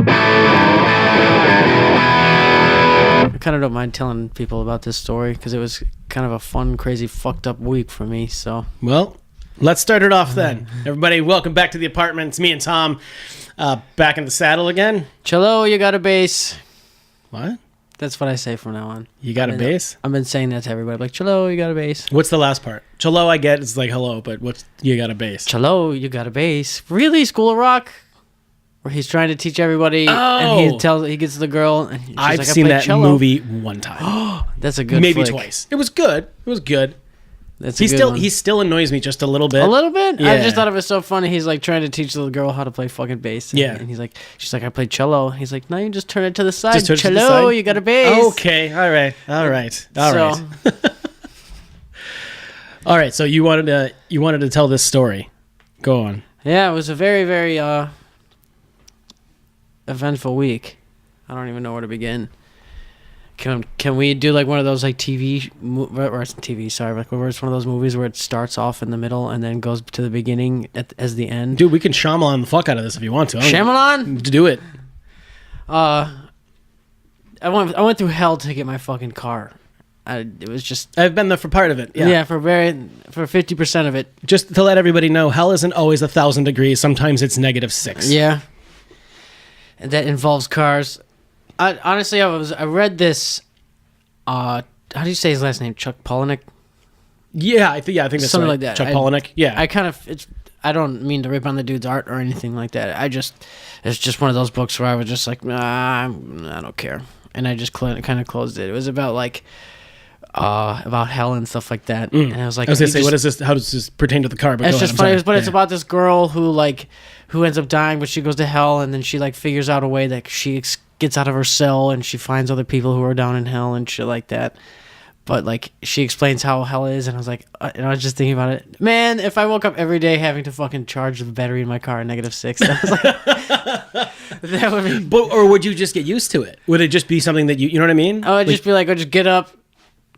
I kind of don't mind telling people about this story because it was kind of a fun, crazy, fucked up week for me. So, well, let's start it off then. Everybody, welcome back to the apartment. It's me and Tom back in the saddle again. Cello, you got a bass. What? That's what I say from now on. You got a bass? I've been saying that to everybody. Like, cello, you got a bass. What's the last part? Cello, I get. It's like hello, but what's you got a bass? Cello, you got a bass. Really? School of Rock? Where he's trying to teach everybody, and he gets the girl. And she's I've like, seen that cello. movie one time. That's a good maybe flick. twice. It was good. It was good. That's a good one. He still annoys me just a little bit. A little bit? Yeah. I just thought it was so funny. He's like trying to teach the little girl how to play fucking bass. And, yeah. And he's like, she's like, I play cello. He's like, no, you just turn it to the side. Just turn it to the Cello, side? you got a bass. Okay. All right. All right. So So you wanted to tell this story. Go on. yeah, it was a very, very eventful week. I don't even know where to begin. Can we do like one of those like like where it's one of those movies where it starts off in the middle and then goes to the beginning as the end? Dude, we can Shyamalan the fuck out of this if you want to. Shyamalan? Do it. I went through hell to get my fucking car. It was just... I've been there for part of it. Yeah, for 50% of it. Just to let everybody know, hell isn't always 1,000 degrees. Sometimes it's -6. Yeah. And that involves cars. Honestly, I read this. How do you say his last name? Chuck Palahniuk? Yeah, I think that's something right. like that. Chuck Palahniuk. Yeah. I don't mean to rip on the dude's art or anything like that. It's just one of those books where I was just like, nah, I don't care, and I just kind of closed it. It was about like about hell and stuff like that, and I was like, I was gonna say, what is this? How does this pertain to the car? But it's just funny, but it's about this girl who ends up dying, but she goes to hell, and then she like figures out a way that she gets out of her cell, and she finds other people who are down in hell and shit like that. But like she explains how hell is, and I was like, and I was just thinking about it. Man, if I woke up every day having to fucking charge the battery in my car at -6, that was like, that would be. Or would you just get used to it? Would it just be something that you know what I mean? I would just be like, I'd just get up.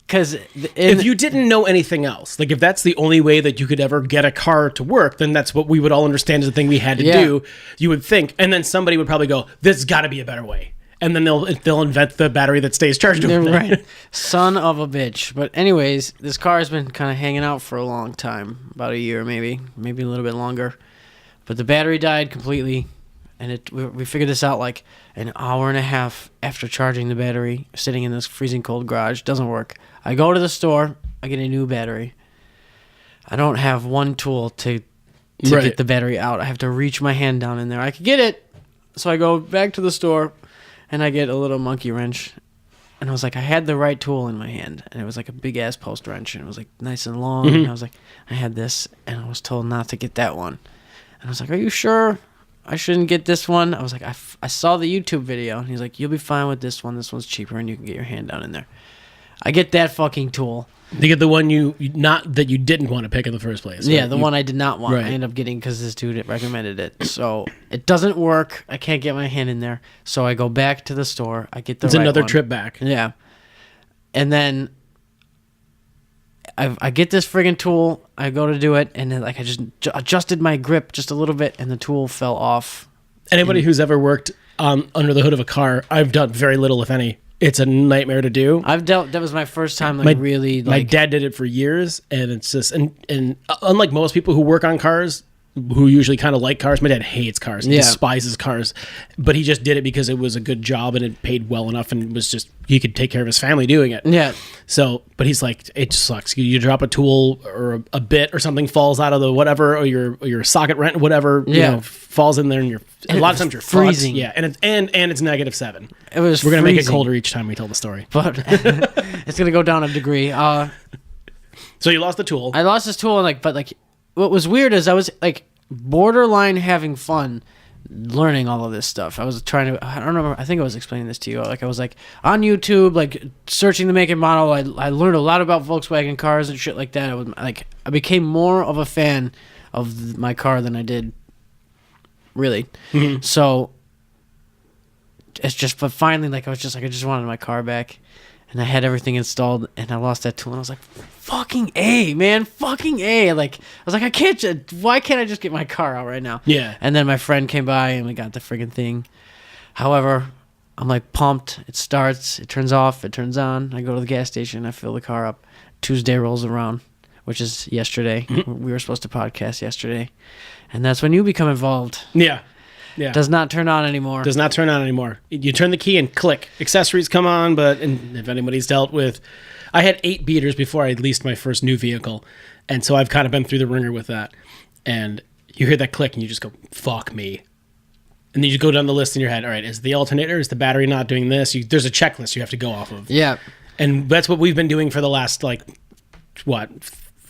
Because if you didn't know anything else, like if that's the only way that you could ever get a car to work, then that's what we would all understand as the thing we had to do. You would think, and then somebody would probably go, "There's got to be a better way," and then they'll invent the battery that stays charged. Right, son of a bitch. But anyways, this car has been kind of hanging out for a long time, about a year, maybe a little bit longer. But the battery died completely, and we figured this out like an hour and a half after charging the battery, sitting in this freezing cold garage. Doesn't work. I go to the store. I get a new battery. I don't have one tool to get the battery out. I have to reach my hand down in there. I could get it. So I go back to the store, and I get a little monkey wrench. And I was like, I had the right tool in my hand. And it was like a big-ass post wrench. And it was like nice and long. And I was like, I had this. And I was told not to get that one. And I was like, are you sure I shouldn't get this one? I was like, I saw the YouTube video. And he's like, you'll be fine with this one. This one's cheaper, and you can get your hand down in there. I get that fucking tool. You get the one you didn't want to pick in the first place. Yeah, the one I did not want. Right. I ended up getting because this dude recommended it. So it doesn't work. I can't get my hand in there. So I go back to the store. I get the It's right another one. trip back. Yeah. And then I get this friggin' tool. I go to do it, and then like I just adjusted my grip just a little bit, and the tool fell off. Anybody who's ever worked under the hood of a car, I've done very little, if any. It's a nightmare to do. That was my first time, really. My dad did it for years, and it's just and unlike most people who work on cars, who usually kind of like cars, my dad hates cars. He despises cars, but he just did it because it was a good job and it paid well enough, and it was just he could take care of his family doing it. Yeah. So, but he's like, it sucks. You drop a tool or a bit or something falls out of the whatever, or your socket wrench, whatever, falls in there, and a lot of times you're freezing. Fucked. Yeah, and it's -7. It was. We're gonna freezing. make it colder each time we tell the story, but it's gonna go down a degree. So you lost the tool. I lost this tool, and but what was weird is I was like borderline having fun learning all of this stuff. I was trying to, I don't remember, I think I was explaining this to you. Like I was like on YouTube, like searching the make and model. I learned a lot about Volkswagen cars and shit like that. I was like, I became more of a fan of my car than I did really. Mm-hmm. So it's just, but finally, like I was just like, I just wanted my car back. And I had everything installed, and I lost that tool. And I was like, fucking A, man. Fucking A. Like, I was like, why can't I just get my car out right now? Yeah. And then my friend came by, and we got the friggin' thing. However, I'm like pumped. It starts, it turns off, it turns on. I go to the gas station, I fill the car up. Tuesday rolls around, which is yesterday. We were supposed to podcast yesterday. And that's when you become involved. Yeah. Yeah. Does not turn on anymore. Does not turn on anymore. You turn the key and click. Accessories come on, and if anybody's dealt with... I had 8 beaters before I leased my first new vehicle, and so I've kind of been through the ringer with that. And you hear that click, and you just go, fuck me. And then you go down the list in your head. All right, is the alternator, is the battery not doing this? There's a checklist you have to go off of. Yeah. And that's what we've been doing for the last,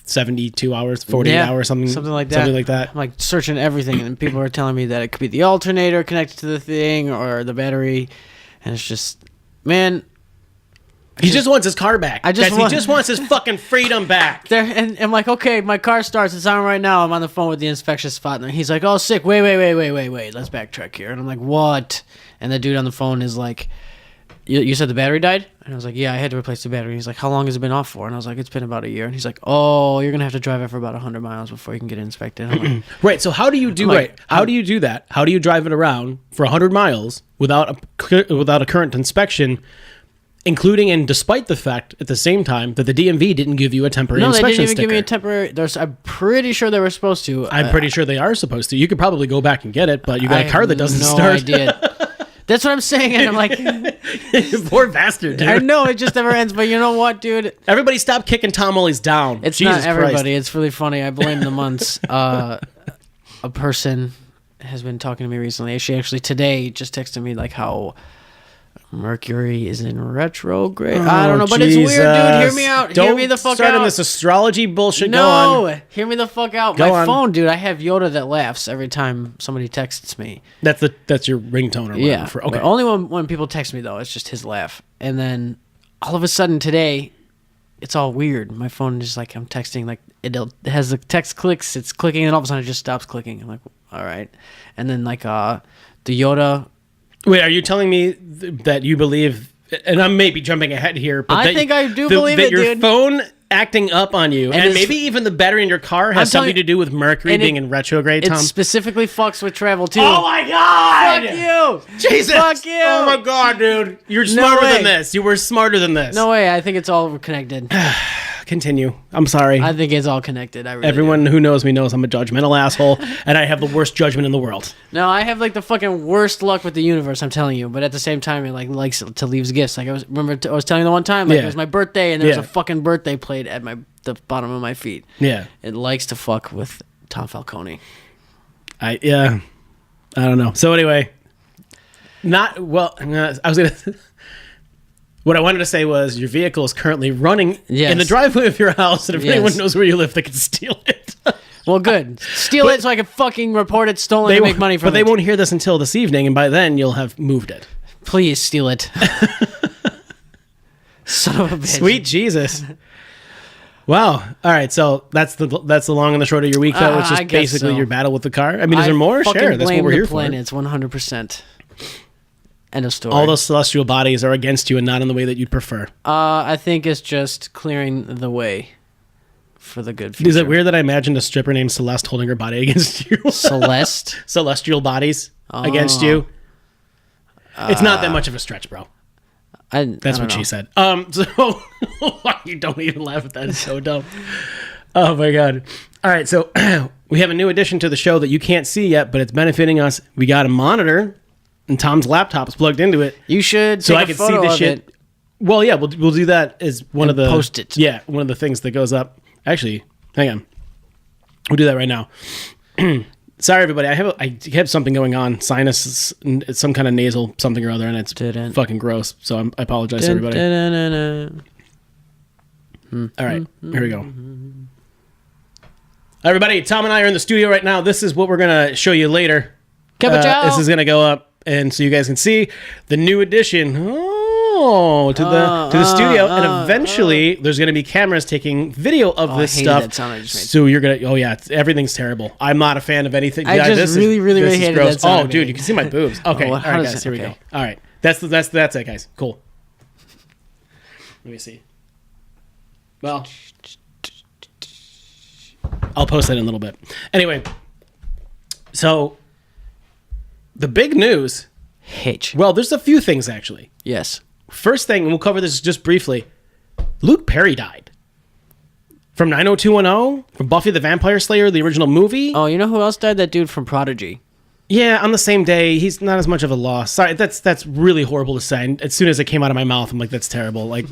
72 hours, 48 hours, something like that. Something like that. I'm like searching everything, and people are telling me that it could be the alternator connected to the thing or the battery, and it's just, man. He just wants his car back. He just wants his fucking freedom back. And I'm like, okay, my car starts. It's on right now. I'm on the phone with the inspection spot, and he's like, oh, sick. Wait. Let's backtrack here. And I'm like, what? And the dude on the phone is like, you said the battery died? And I was like, yeah, I had to replace the battery. He's like, how long has it been off for? And I was like, it's been about a year. And he's like, oh, you're going to have to drive it for about 100 miles before you can get it inspected. And I'm like, right, so how do you do How do you do that? How do you drive it around for 100 miles without a current inspection, including and despite the fact at the same time that the DMV didn't give you a temporary inspection sticker? No, they didn't even give me a temporary... I'm pretty sure they were supposed to. I'm pretty sure they are supposed to. You could probably go back and get it, but you got a car that doesn't start. I have no idea. That's what I'm saying, and I'm like... Poor bastard, dude. I know, it just never ends, but you know what, dude? Everybody stop kicking Tom Mully's down. It's Jesus not everybody. Christ. It's really funny. I blame the months. A person has been talking to me recently. She actually today just texted me like how... Mercury is in retrograde. I don't know, but it's weird, dude. Hear me out. Hear me the fuck out. Start on this astrology bullshit. No, go on. Hear me the fuck out. My phone, dude. I have Yoda that laughs every time somebody texts me. That's your ringtone or whatever. Yeah. Okay. Only when people text me though. It's just his laugh. And then all of a sudden today, it's all weird. My phone is like I'm texting like it has the text clicks. It's clicking, and all of a sudden it just stops clicking. I'm like, all right. And then like the Yoda. Wait, are you telling me that you believe, and I may be jumping ahead here, but I think I do believe that it, your dude. phone acting up on you, and maybe even the battery in your car has something to do with Mercury being in retrograde, Tom? It specifically fucks with travel, too. Oh, my God! Fuck you! Jesus! Fuck you! Oh, my God, dude. You're smarter than this. You were smarter than this. No way. I think it's all connected. Continue. I'm sorry. I think it's all connected. Everyone who knows me knows I'm a judgmental asshole, and I have the worst judgment in the world. No, I have like the fucking worst luck with the universe. I'm telling you, but at the same time, it like likes to leave gifts. Like I was telling you the one time, it was my birthday, and there was a fucking birthday plate at the bottom of my feet. Yeah, it likes to fuck with Tom Falcone. I don't know. So anyway, I was gonna. What I wanted to say was your vehicle is currently running in the driveway of your house, and if anyone knows where you live, they can steal it. Well, good. Steal it so I can fucking report it stolen and make money from it. But they won't hear this until this evening, and by then you'll have moved it. Please steal it. Son of a bitch. Sweet Jesus. Wow. All right, so that's the long and the short of your week, though. It's just basically your battle with the car. I mean, is there more? Sure, that's what we're here for. I blame the planets 100%. End of story. All those celestial bodies are against you and not in the way that you'd prefer. I think it's just clearing the way for the good future. Is it weird that I imagined a stripper named Celeste holding her body against you? Celeste? Celestial bodies against you. It's not that much of a stretch, bro. That's what she said. So you don't even laugh at that. It's so dumb. Oh my God. All right, so we have a new addition to the show that you can't see yet, but it's benefiting us. We got a monitor. And Tom's laptop's plugged into it. You should so I can see this shit. It. Well, yeah, we'll do that as one of the post it. Yeah, one of the things that goes up. Actually, hang on, we'll do that right now. Sorry, everybody. I have something going on, sinus, it's some kind of nasal something or other, and it's fucking gross. So I apologize, to everybody. All right, here we go. Everybody, Tom and I are in the studio right now. This is what we're gonna show you later. This is gonna go up. And so you guys can see the new addition to the studio, and eventually there's going to be cameras taking video of this stuff. That sound I just made. So you're gonna, everything's terrible. I'm not a fan of anything. I just really hated that sound. Oh, dude, you can see my boobs. Okay, all right, guys, here we go. All right, that's it, guys. Cool. Let me see. Well, I'll post that in a little bit. Anyway, so. The big news Hitch. Well, there's a few things, actually. Yes. First thing, and we'll cover this just briefly, Luke Perry died. From 90210, from Buffy the Vampire Slayer, the original movie. Oh, you know who else died? That dude from Prodigy. Yeah, on the same day. He's not as much of a loss. Sorry, that's really horrible to say. And as soon as it came out of my mouth, I'm like, that's terrible. Like,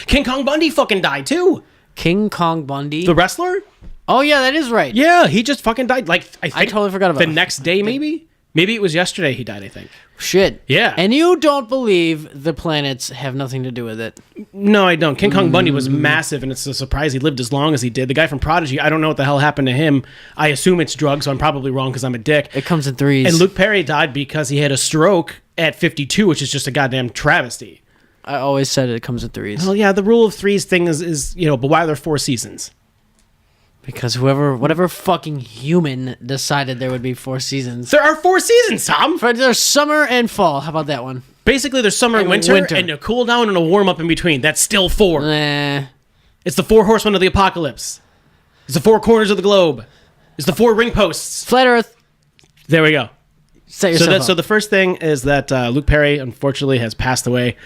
King Kong Bundy fucking died, too. King Kong Bundy? The wrestler? Oh, yeah, that is right. Yeah, he just fucking died. Like, I totally forgot about the next day, maybe? Maybe it was yesterday he died, I think. Shit. Yeah. And you don't believe the planets have nothing to do with it? No, I don't. King Kong Bundy was massive, and it's a surprise he lived as long as he did. The guy from Prodigy, I don't know what the hell happened to him. I assume it's drugs, so I'm probably wrong because I'm a dick. It comes in threes. And Luke Perry died because he had a stroke at 52, which is just a goddamn travesty. I always said it comes in threes. Well, yeah, the rule of threes thing is but why are there 4 seasons? Because whatever fucking human decided there would be 4 seasons. There are 4 seasons, Tom. There's summer and fall. How about that one? Basically, there's summer and winter, and a cool down and a warm up in between. That's still 4. Nah. It's the 4 horsemen of the apocalypse. It's the 4 corners of the globe. It's the 4 ring posts. Flat Earth. There we go. Set yourself up. So the first thing is that Luke Perry, unfortunately, has passed away.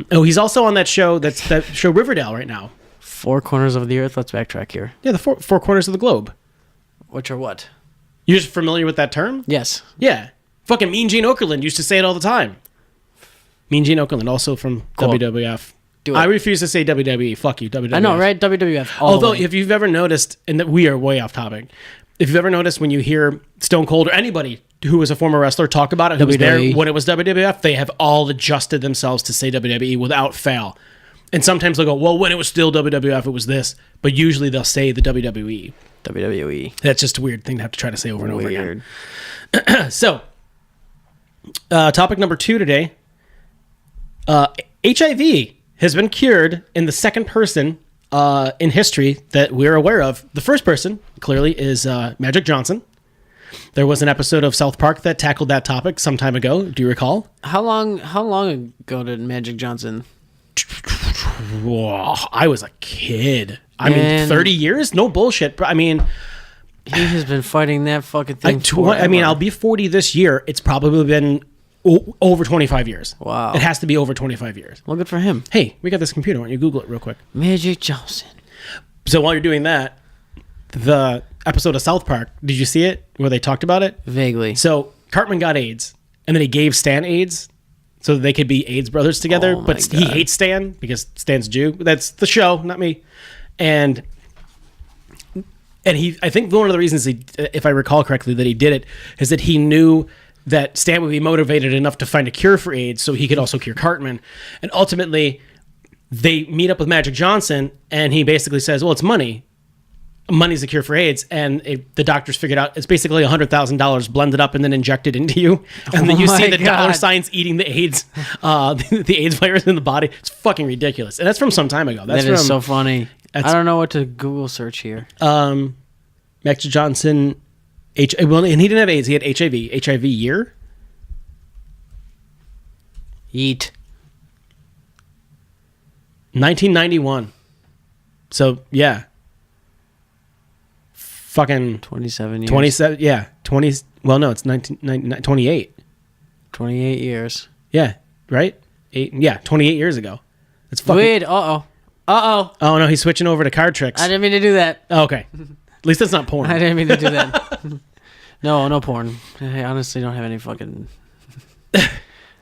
He's also on that show Riverdale right now. 4 corners of the earth. Let's backtrack here. Yeah, the four corners of the globe. Which are what? You're just familiar with that term? Yes. Yeah. Fucking Mean Gene Okerlund used to say it all the time. Mean Gene Okerlund, also from WWF. Do it. I refuse to say WWE. Fuck you, WWF. I know, right? WWF. Although, if you've ever noticed, and that we are way off topic, if you've ever noticed when you hear Stone Cold or anybody who was a former wrestler talk about it, who was there when it was WWF, they have all adjusted themselves to say WWE without fail. And sometimes they'll go, well, when it was still WWF, it was this. But usually they'll say the WWE. WWE. That's just a weird thing to have to try to say over and over again. So, topic number 2 today. HIV has been cured in the second person in history that we're aware of. The first person, clearly, is Magic Johnson. There was an episode of South Park that tackled that topic some time ago. Do you recall? How long ago did Magic Johnson... Whoa, I was a kid. I mean, 30 years? No bullshit. Bro. I mean, he has been fighting that fucking thing I'll be 40 this year. It's probably been over 25 years. Wow. It has to be over 25 years. Well, good for him. Hey, we got this computer. Why don't you Google it real quick? Magic Johnson. So while you're doing that, the episode of South Park, did you see it where they talked about it? Vaguely. So Cartman got AIDS, and then he gave Stan AIDS so that they could be AIDS brothers together. Oh, but he hates Stan because Stan's Jew. That's the show, not me. And I think one of the reasons if I recall correctly, that he did it is that he knew that Stan would be motivated enough to find a cure for AIDS so he could also cure Cartman. And ultimately, they meet up with Magic Johnson, and he basically says, well, it's money. Money's the cure for AIDS. And the doctors figured out it's basically $100,000 blended up and then injected into you. And then you see the dollar signs eating the AIDS, the AIDS virus in the body. It's fucking ridiculous. And that's from some time ago. That is so funny. I don't know what to Google search here. Magic Johnson, well, and he didn't have AIDS. He had HIV. HIV year? Yeet. 1991. So, yeah. Fucking 27 years. 27, yeah. 20, well, no, it's 28. 28 years. Yeah, right? 28 years ago. It's fucking... Wait, uh-oh. Uh-oh. Oh, no, he's switching over to card tricks. I didn't mean to do that. Oh, okay. At least that's not porn. I didn't mean to do that. No porn. I honestly don't have any fucking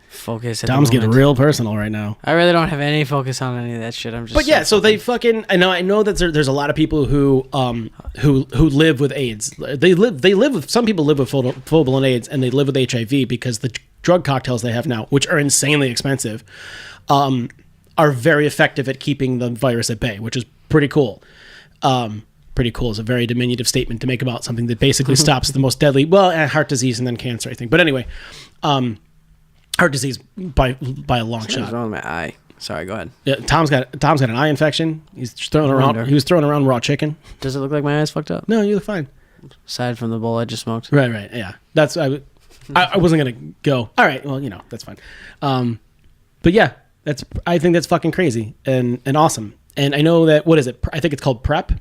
focus at Tom's the moment. getting real personal right now. I really don't have any focus on any of that shit. I'm just. But yeah, so they fucking. I know that there's a lot of people who live with AIDS. Some people live with full blown AIDS, and they live with HIV because the drug cocktails they have now, which are insanely expensive, are very effective at keeping the virus at bay, which is pretty cool. Pretty cool is a very diminutive statement to make about something that basically stops the most deadly, heart disease and then cancer, I think. But anyway, heart disease by a long shot. What's wrong with my eye? Sorry, go ahead. Yeah, Tom's got an eye infection. He was throwing around raw chicken. Does it look like my eye's fucked up? No, you look fine. Aside from the bowl I just smoked. Right. Yeah, that's I wasn't gonna go. All right, well, that's fine. But yeah, I think that's fucking crazy and awesome. And I know that, what is it? I think it's called PrEP.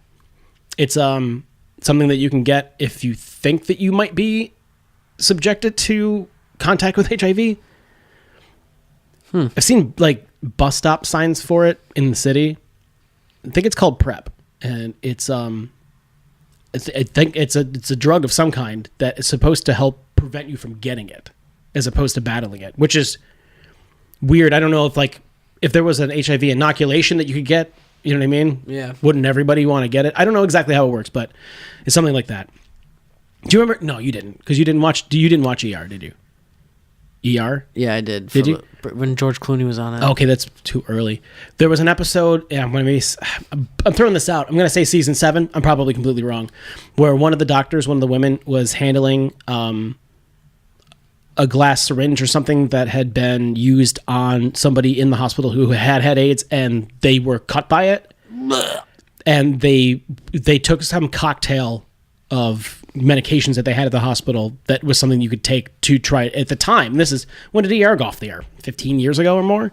It's something that you can get if you think that you might be subjected to contact with HIV. I've seen like bus stop signs for it in the city. I think it's called PrEP, and I think it's a drug of some kind that is supposed to help prevent you from getting it, as opposed to battling it, which is weird. I don't know if there was an HIV inoculation that you could get, you know what I mean? Yeah. Wouldn't everybody want to get it? I don't know exactly how it works, but it's something like that. Do you remember? No, you didn't, because you didn't watch ER, did you? ER? Yeah, I did. Did you? When George Clooney was on it. Okay, that's too early. There was an episode, I'm throwing this out. I'm going to say season 7. I'm probably completely wrong. Where one of the doctors, one of the women, was handling a glass syringe or something that had been used on somebody in the hospital who had AIDS, and they were cut by it. And they took some cocktail of medications that they had at the hospital that was something you could take to try it at the time. When did ER go off the air? 15 years ago or more?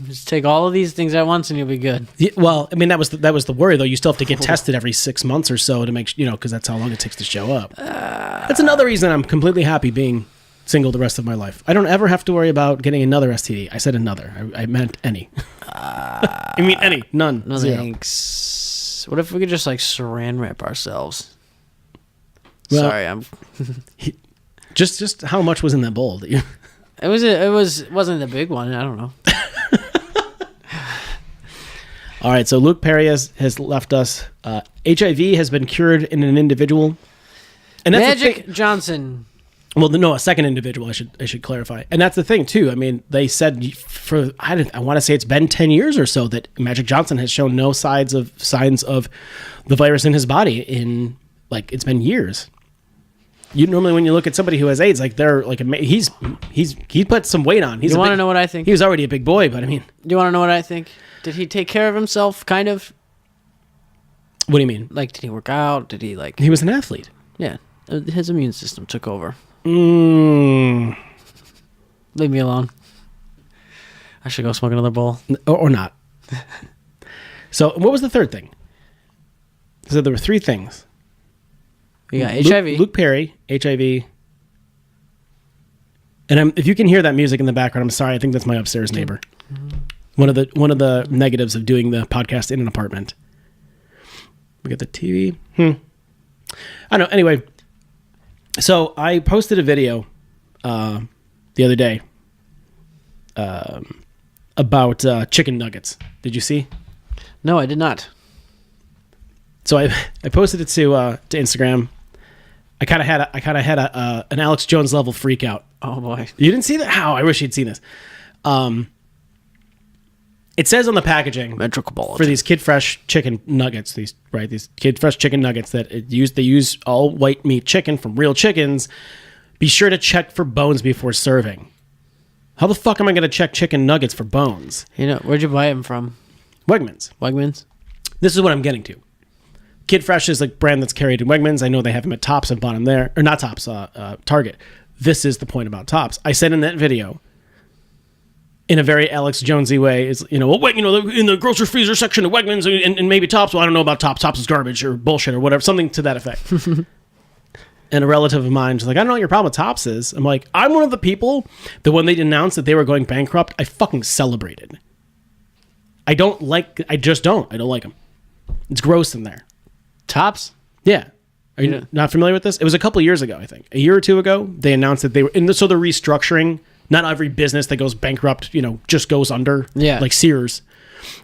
Just take all of these things at once and you'll be good. Yeah, well, I mean, that was the worry, though. You still have to get tested every 6 months or so to make sure, because that's how long it takes to show up. That's another reason I'm completely happy being single the rest of my life. I don't ever have to worry about getting another STD. I said another. I meant any. I mean any. None. No Zero. thanks. What if we could just saran wrap ourselves? Well, Sorry, I'm. just how much was in that bowl? That you... It wasn't a big one. I don't know. All right, so Luke Perry has left us. HIV has been cured in an individual, and that's Magic Johnson. Well, no, a second individual. I should clarify, and that's the thing too. I mean, they said I want to say it's been 10 years or so that Magic Johnson has shown no signs of the virus in his body in it's been years. You normally, when you look at somebody who has AIDS, they're he put some weight on. You want to know what I think? He was already a big boy, but I mean, do you want to know what I think? Did he take care of himself? Kind of. What do you mean? Did he work out? Did he He was an athlete. Yeah, his immune system took over. Leave me alone. I should go smoke another bowl. Or not. So, what was the third thing? So there were 3 things. You got HIV. Luke Perry, HIV. And if you can hear that music in the background, I'm sorry. I think that's my upstairs neighbor. One of the negatives of doing the podcast in an apartment. We got the TV. I don't know. Anyway, so I posted a video the other day about chicken nuggets. Did you see? No, I did not. So I posted it to Instagram. I kind of had an Alex Jones level freak out. Oh boy, you didn't see that? How? I wish you'd seen this. It says on the packaging for these Kid Fresh chicken nuggets, these Kid Fresh chicken nuggets that they use all white meat chicken from real chickens. Be sure to check for bones before serving. How the fuck am I going to check chicken nuggets for bones? Where'd you buy them from? Wegmans. This is what I'm getting to. Kid Fresh is a brand that's carried in Wegmans. I know they have them at Tops and bought them there. Or not Tops, Target. This is the point about Tops. I said in that video, in a very Alex Jonesy way, is in the grocery freezer section of Wegmans and maybe Tops. Well, I don't know about Tops. Tops is garbage or bullshit or whatever. Something to that effect. And a relative of mine was like, I don't know what your problem with Tops is. I'm like, I'm one of the people that when they announced that they were going bankrupt, I fucking celebrated. I just don't. I don't like them. It's gross in there. Tops? Yeah. Are you not familiar with this? It was a couple years ago, I think. A year or 2 ago, they announced that they were... so they're restructuring. Not every business that goes bankrupt, just goes under. Yeah. Like Sears.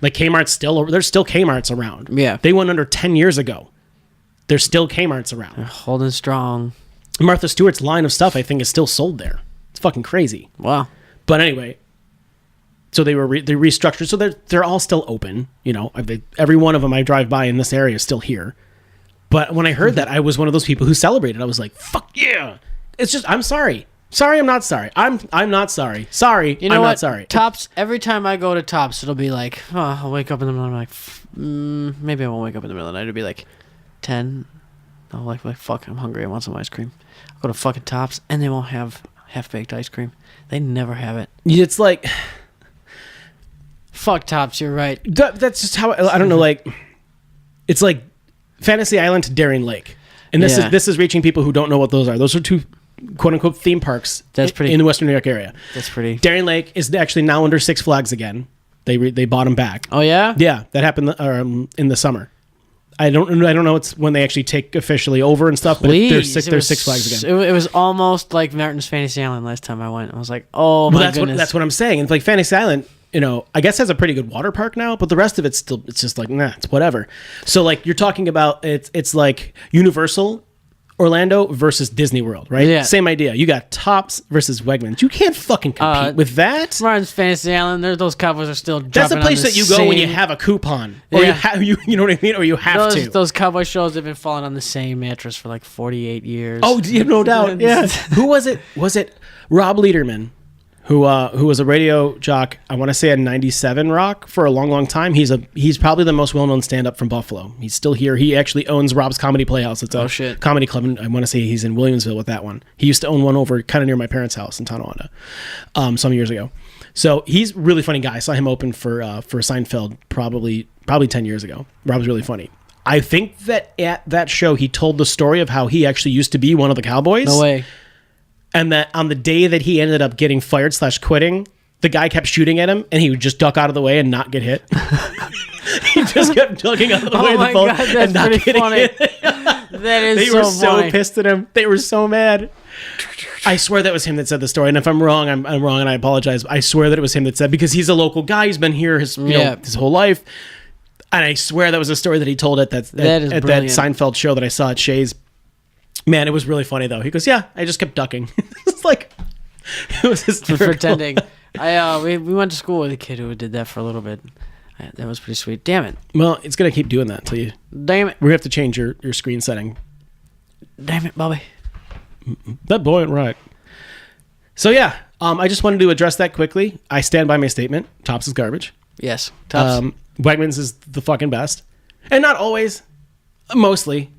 Like Kmart's there's still Kmart's around. Yeah. They went under 10 years ago. There's still Kmart's around. They're holding strong. Martha Stewart's line of stuff, I think, is still sold there. It's fucking crazy. Wow. But anyway... So they restructured. So they're all still open. Every one of them I drive by in this area is still here. But when I heard that, I was one of those people who celebrated. I was like, "Fuck yeah!" It's just I'm sorry. Sorry, I'm not sorry. I'm not sorry. Sorry, I'm not sorry. Tops. Every time I go to Tops, it'll be like, I'll wake up in the middle. I'm like, maybe I won't wake up in the middle of the night. It'll be like 10. I'll like fuck. I'm hungry. I want some ice cream. I'll go to fucking Tops, and they won't have half-baked ice cream. They never have it. It's like. Fuck Tops, you're right. That's just how I don't know. It's like Fantasy Island to Darien Lake, and this is reaching people who don't know what those are. Those are two quote unquote theme parks That's pretty, in the Western New York area. That's pretty. Darien Lake is actually now under Six Flags again. They bought them back. Oh yeah? Yeah, that happened in the summer. I don't know it's when they actually take officially over and stuff, but they're Six Flags again. It was almost like Martin's Fantasy Island last time I went. I was like, oh my goodness. That's what I'm saying. It's like Fantasy Island, I guess has a pretty good water park now, but the rest of it's just like, nah, it's whatever. So like you're talking about it's like Universal Orlando versus Disney World, right? Yeah. Same idea. You got Tops versus Wegmans. You can't fucking compete with that. Martin's Fantasy Island, those Cowboys are still That's the place that you go when you have a coupon. Or you know what I mean? Or you have to. Those Cowboy shows have been falling on the same mattress for like 48 years. Oh, no doubt. Yeah. Who was it? Was it Rob Lederman? Who was a radio jock, I want to say at 97 Rock for a long, long time. He's probably the most well-known stand-up from Buffalo. He's still here. He actually owns Rob's Comedy Playhouse. It's a comedy club, and I want to say he's in Williamsville with that one. He used to own one over kind of near my parents' house in Tonawanda some years ago. So he's a really funny guy. I saw him open for Seinfeld probably 10 years ago. Rob's really funny. I think that at that show, he told the story of how he actually used to be one of the Cowboys. No way. And that on the day that he ended up getting fired / quitting, the guy kept shooting at him, and he would just duck out of the way and not get hit. He just kept ducking out of the way of the phone and not getting hit. That is They were so pissed at him. They were so mad. I swear that was him that said the story. And if I'm wrong, I'm wrong, and I apologize. I swear that it was him that said, because he's a local guy. He's been here his whole life. And I swear that was a story that he told at that Seinfeld show that I saw at Shay's. Man, it was really funny though. He goes, "Yeah, I just kept ducking." It's like it was hysterical. Pretending. We went to school with a kid who did that for a little bit. That was pretty sweet. Damn it. Well, it's gonna keep doing that until you. Damn it. We have to change your screen setting. Damn it, Bobby. That boy ain't right. So yeah, I just wanted to address that quickly. I stand by my statement. Tops is garbage. Yes, Tops. Wegmans is the fucking best, and not always. Mostly.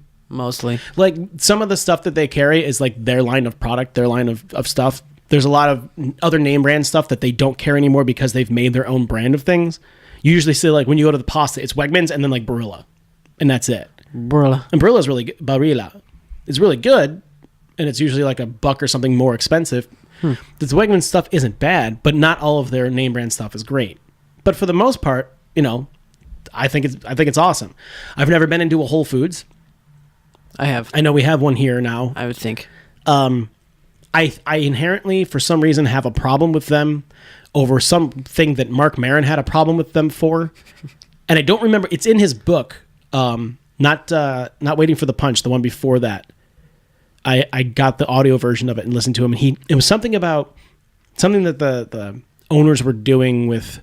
Like some of the stuff that they carry is like their line of product, their line of stuff. There's a lot of other name brand stuff that they don't carry anymore because they've made their own brand of things. You usually see like when you go to the pasta, it's Wegmans and then like Barilla, and that's it. Barilla. And Barilla's really good. Barilla is really good, and it's usually like $1 or something more expensive. The Wegmans stuff isn't bad, but not all of their name brand stuff is great. But for the most part, I think it's awesome. I've never been into a Whole Foods. I have. I know we have one here now. I would think. I inherently, for some reason, have a problem with them over something that Mark Maron had a problem with them for. And I don't remember. It's in his book, not Waiting for the Punch, the one before that. I got the audio version of it and listened to him. And it was something that the owners were doing with,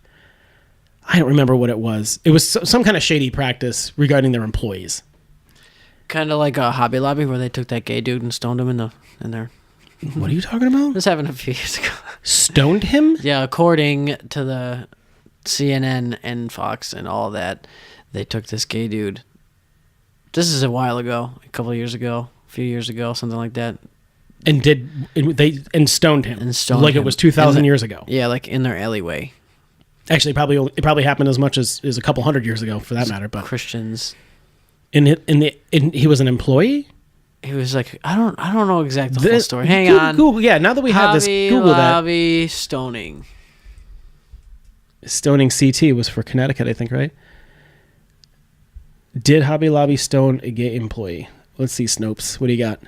I don't remember what it was. It was some kind of shady practice regarding their employees. Kind of like a Hobby Lobby where they took that gay dude and stoned him in their... What are you talking about? This happened a few years ago. Stoned him? Yeah, according to the CNN and Fox and all that, they took this gay dude. This is a while ago, a couple of years ago, a few years ago, something like that. And stoned him. And stoned like him. It was 2,000 years ago. Yeah, like in their alleyway. Actually, it probably happened as much as a couple hundred years ago, for that matter. But Christians. He was an employee. He was like, I don't know exactly the whole story. Hang on. Google, yeah. Now that we have this, Google that. Hobby Lobby stoning. Stoning CT was for Connecticut, I think, right? Did Hobby Lobby stone a gay employee? Let's see, Snopes. What do you got?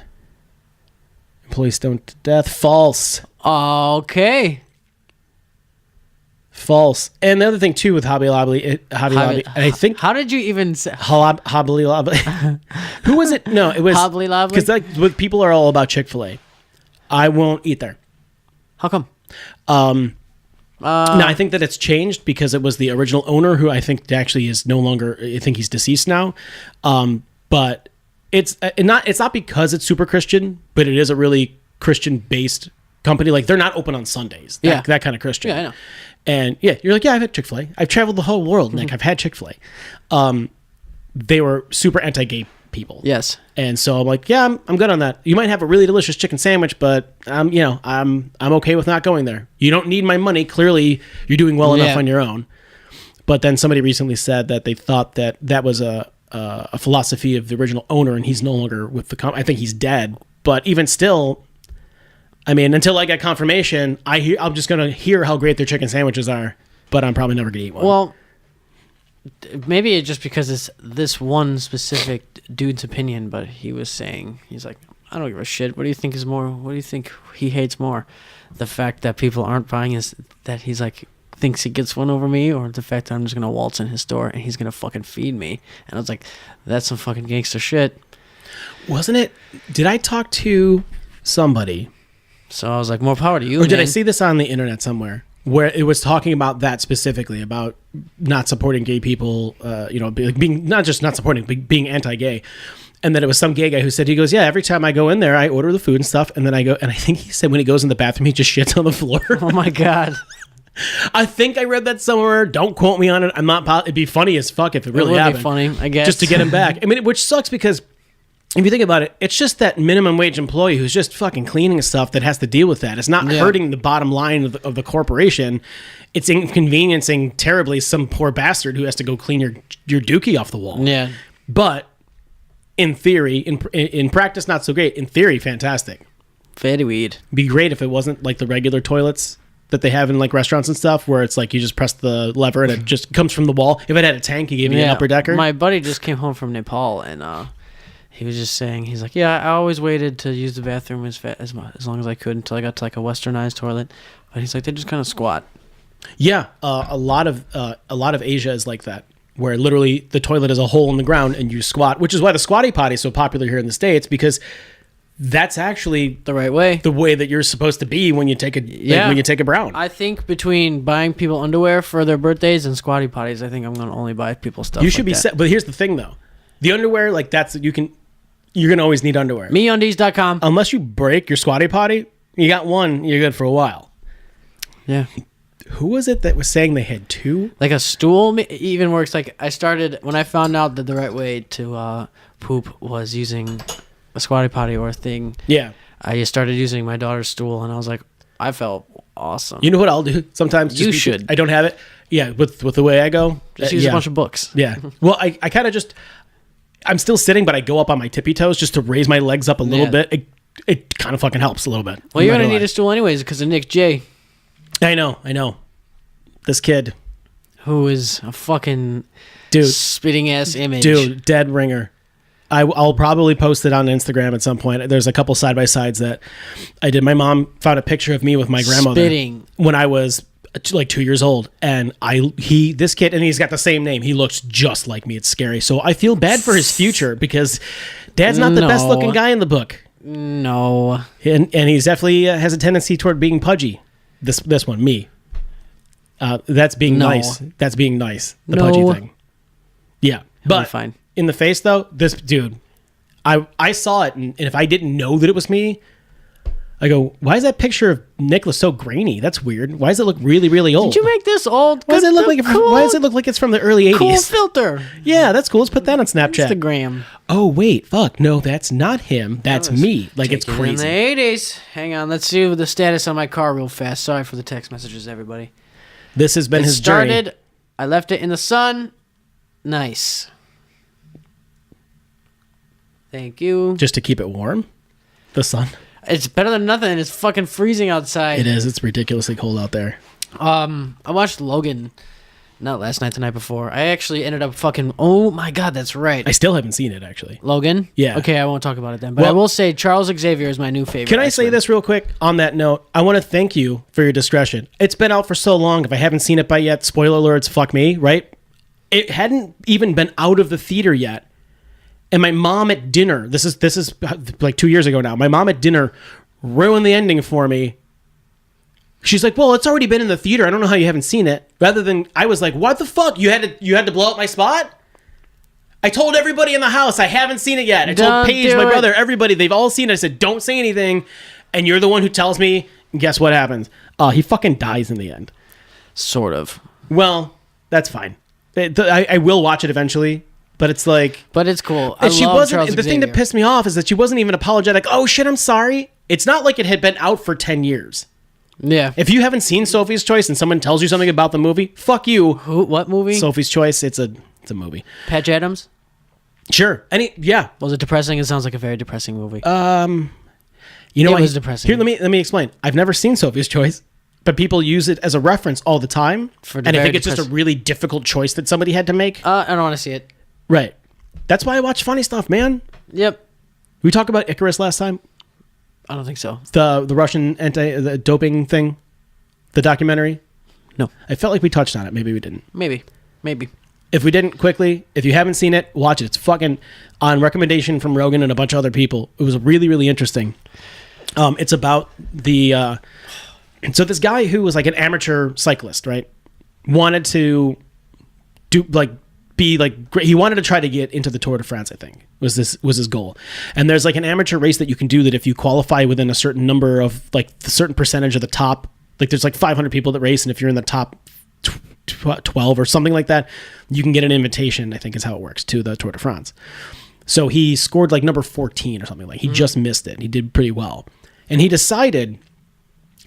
Employee stoned to death. False. Okay. False. And the other thing too with Hobby Lobby, and I think, how did you even say Hobby Lobby? Who was it? No, it was Hobby Lobby. Because people are all about Chick-fil-A. I won't eat there. How come? No, I think that it's changed because it was the original owner who I think actually is no longer. I think he's deceased now. But it's not because it's super Christian, but it is a really Christian-based company. Like they're not open on Sundays. That kind of Christian. Yeah, I know. And yeah, you're like, yeah, I've had Chick-fil-A. I've traveled the whole world, Nick. I've had Chick-fil-A. They were super anti-gay people. Yes. And so I'm like, yeah, I'm good on that. You might have a really delicious chicken sandwich, but I'm okay with not going there. You don't need my money. Clearly, you're doing well enough on your own. But then somebody recently said that they thought that was a philosophy of the original owner, and he's no longer with the company. I think he's dead. But even still, I mean, until I get confirmation, I'm just gonna hear how great their chicken sandwiches are, but I'm probably never gonna eat one. Well, maybe it's just because it's this one specific dude's opinion, but he was saying, he's like, I don't give a shit. What do you think is more? What do you think he hates more? The fact that people aren't buying his, that he's like, thinks he gets one over me, or the fact that I'm just gonna waltz in his store and he's gonna fucking feed me? And I was like, that's some fucking gangster shit. Wasn't it? Did I talk to somebody? So I was like, more power to you. Or did man. I see this on the internet somewhere where it was talking about that specifically, about not supporting gay people, being not just not supporting, but being anti-gay. And then it was some gay guy who said, he goes, yeah, every time I go in there, I order the food and stuff. And then I go, and I think he said when he goes in the bathroom, he just shits on the floor. Oh my God. I think I read that somewhere. Don't quote me on it. I'm not, it'd be funny as fuck if it really happened. It would be funny, I guess. Just to get him back. I mean, which sucks because if you think about it, it's just that minimum wage employee who's just fucking cleaning stuff that has to deal with that. It's not hurting the bottom line of the corporation. It's inconveniencing terribly some poor bastard who has to go clean your dookie off the wall. Yeah. But in theory, in practice, not so great. In theory, fantastic. Very weird. Be great if it wasn't like the regular toilets that they have in like restaurants and stuff, where it's like you just press the lever and it just comes from the wall. If it had a tank, he gave you an upper decker. My buddy just came home from Nepal, and he was just saying, he's like, yeah, I always waited to use the bathroom as long as I could until I got to like a westernized toilet. But he's like, they just kind of squat. Yeah, a lot of Asia is like that, where literally the toilet is a hole in the ground and you squat, which is why the squatty potty is so popular here in the States, because that's actually the right way, the way that you're supposed to be when you take a when you take a brown. I think between buying people underwear for their birthdays and squatty potties, I think I'm gonna only buy people stuff. You should be set, but here's the thing though, the underwear, like you're gonna always need underwear. MeUndies.com. Unless you break your squatty potty, you got one, you're good for a while. Yeah. Who was it that was saying they had two? Like a stool even works. Like I started when I found out that the right way to poop was using a squatty potty or a thing. Yeah. I just started using my daughter's stool, and I was like, I felt awesome. You know what I'll do sometimes? You should. I don't have it. Yeah, with the way I go. Just use a bunch of books. Yeah. Well, I kind of just, I'm still sitting, but I go up on my tippy toes just to raise my legs up a little bit. It kind of fucking helps a little bit. Well, you're going to need a stool anyways because of Nick J. I know. This kid. Who is a fucking spitting ass image. Dude, dead ringer. I'll probably post it on Instagram at some point. There's a couple side-by-sides that I did. My mom found a picture of me with my grandmother when I was like 2 years old. And this kid, and he's got the same name. He looks just like me. It's scary. So I feel bad for his future because Dad's not the best looking guy in the book. No. And he's definitely has a tendency toward being pudgy. This one, me. That's being nice. That's being nice. The pudgy thing. Yeah. But fine. In the face, though, this dude, I saw it, and if I didn't know that it was me, I go, why is that picture of Nicholas so grainy? That's weird. Why does it look really, really old? Did you make this old? Why does it look like it's from the early 80s? Cool filter. Yeah, that's cool. Let's put that on Snapchat. Instagram. Oh, wait. Fuck. No, that's not him. That's me. Like, it's crazy. In the 80s. Hang on. Let's see the status on my car real fast. Sorry for the text messages, everybody. This has been his journey. I left it in the sun. Nice. Thank you. Just to keep it warm? The sun? It's better than nothing. It's fucking freezing outside. It is. It's ridiculously cold out there. I watched Logan, not last night, the night before. I actually ended up fucking... Oh my God, that's right. I still haven't seen it, actually. Logan? Yeah. Okay, I won't talk about it then. But I will say Charles Xavier is my new favorite. Can I say this real quick on that note? I want to thank you for your discretion. It's been out for so long. If I haven't seen it by yet, spoiler alerts, fuck me, right? It hadn't even been out of the theater yet. And my mom at dinner, this is like 2 years ago now, my mom at dinner ruined the ending for me. She's like, well, it's already been in the theater. I don't know how you haven't seen it. Rather than, I was like, what the fuck? You had to blow up my spot? I told everybody in the house I haven't seen it yet. I told Paige, my brother, everybody, they've all seen it. I said, don't say anything. And you're the one who tells me, and guess what happens? He fucking dies in the end. Sort of. Well, that's fine. I will watch it eventually. But it's like... But it's cool. The thing that pissed me off is that she wasn't even apologetic. Oh, shit, I'm sorry. It's not like it had been out for 10 years. Yeah. If you haven't seen Sophie's Choice and someone tells you something about the movie, fuck you. Who? What movie? Sophie's Choice. It's a movie. Patch Adams? Sure. Yeah. Was it depressing? It sounds like a very depressing movie. You know, it was depressing. Here, let me explain. I've never seen Sophie's Choice, but people use it as a reference all the time, and I think it's just a really difficult choice that somebody had to make. I don't want to see it. Right. That's why I watch funny stuff, man. Yep. We talked about Icarus last time. I don't think so. The Russian the doping thing, the documentary. No. I felt like we touched on it. Maybe we didn't. Maybe. If we didn't, quickly, if you haven't seen it, watch it. It's fucking on recommendation from Rogan and a bunch of other people. It was really, really interesting. It's about so this guy who was like an amateur cyclist, right? Wanted to he wanted to try to get into the Tour de France, I think, was his goal. And there's like an amateur race that you can do that if you qualify within a certain number of like a certain percentage of the top, like there's like 500 people that race, and if you're in the top 12 or something like that, you can get an invitation, I think is how it works, to the Tour de France. So he scored like number 14 or something, like he just missed it. He did pretty well. And he decided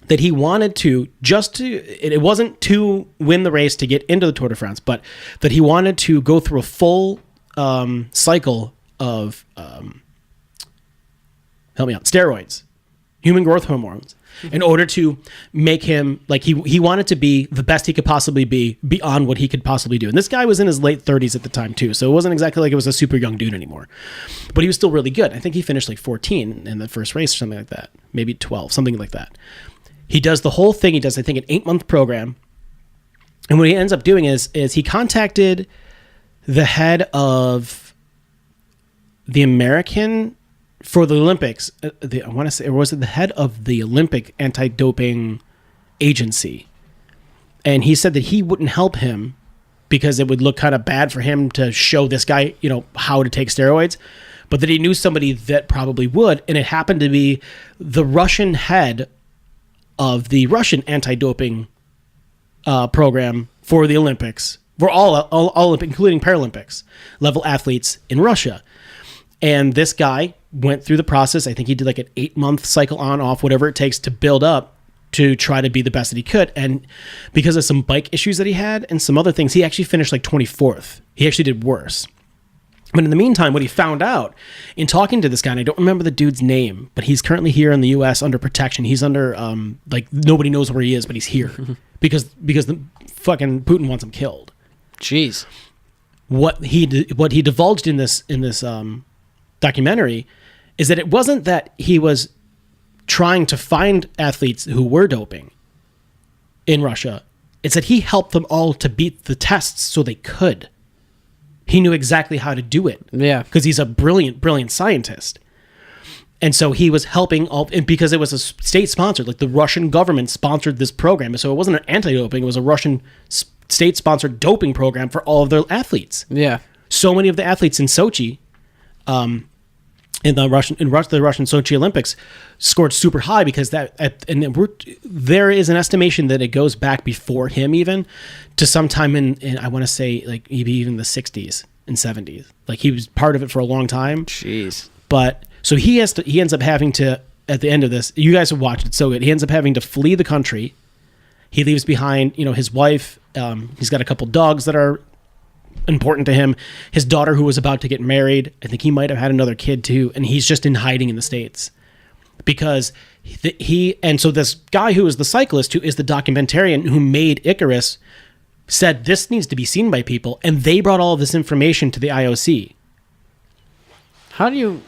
that he wanted to it wasn't to win the race to get into the Tour de France, but that he wanted to go through a full cycle of steroids, human growth hormones, in order to make him like he wanted to be the best he could possibly be beyond what he could possibly do. And this guy was in his late 30s at the time too, so it wasn't exactly like it was a super young dude anymore, but he was still really good. I think he finished like 14 in the first race or something like that, maybe 12, something like that. He does the whole thing. He does, I think, an 8-month program. And what he ends up doing is he contacted the head of the American for the Olympics. I want to say, or was it the head of the Olympic anti-doping agency? And he said that he wouldn't help him because it would look kind of bad for him to show this guy, how to take steroids, but that he knew somebody that probably would. And it happened to be the Russian head of the Russian anti-doping program for the Olympics, for all Olympic, including Paralympics level athletes in Russia. And this guy went through the process. I think he did like an 8-month cycle on, off, whatever it takes to build up to try to be the best that he could. And because of some bike issues that he had and some other things, he actually finished like 24th. He actually did worse. But in the meantime, what he found out in talking to this guy, and I don't remember the dude's name, but he's currently here in the U.S. under protection. He's under, nobody knows where he is, but he's here because the fucking Putin wants him killed. Jeez. What he divulged in this documentary is that it wasn't that he was trying to find athletes who were doping in Russia. It's that he helped them all to beat the tests so they could. He knew exactly how to do it. Yeah. Because he's a brilliant, brilliant scientist. And so he was helping all, and because it was a state-sponsored, like the Russian government sponsored this program. So it wasn't an anti-doping, it was a Russian state-sponsored doping program for all of their athletes. Yeah. So many of the athletes in Sochi, in the Russian Sochi Olympics, scored super high because there is an estimation that it goes back before him even to sometime in I want to say like maybe even the 60s and 70s. Like he was part of it for a long time. Jeez. But so he ends up having to, at the end of this, you guys have watched it, so good. He ends up having to flee the country. He leaves behind, his wife. He's got a couple dogs that are important to him. His daughter, who was about to get married, I think he might have had another kid too, and he's just in hiding in the States because so this guy who is the cyclist, who is the documentarian who made Icarus, said this needs to be seen by people, and they brought all of this information to the IOC. How do you?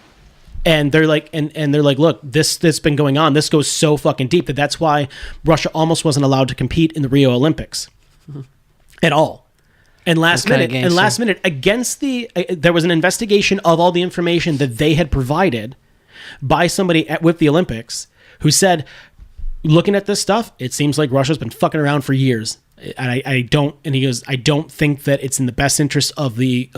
And they're like, they're like, look, this been going on. This goes so fucking deep that's why Russia almost wasn't allowed to compete in the Rio Olympics at all. And last minute, against there was an investigation of all the information that they had provided by somebody with the Olympics who said, looking at this stuff, it seems like Russia's been fucking around for years. And he goes, I don't think that it's in the best interest of the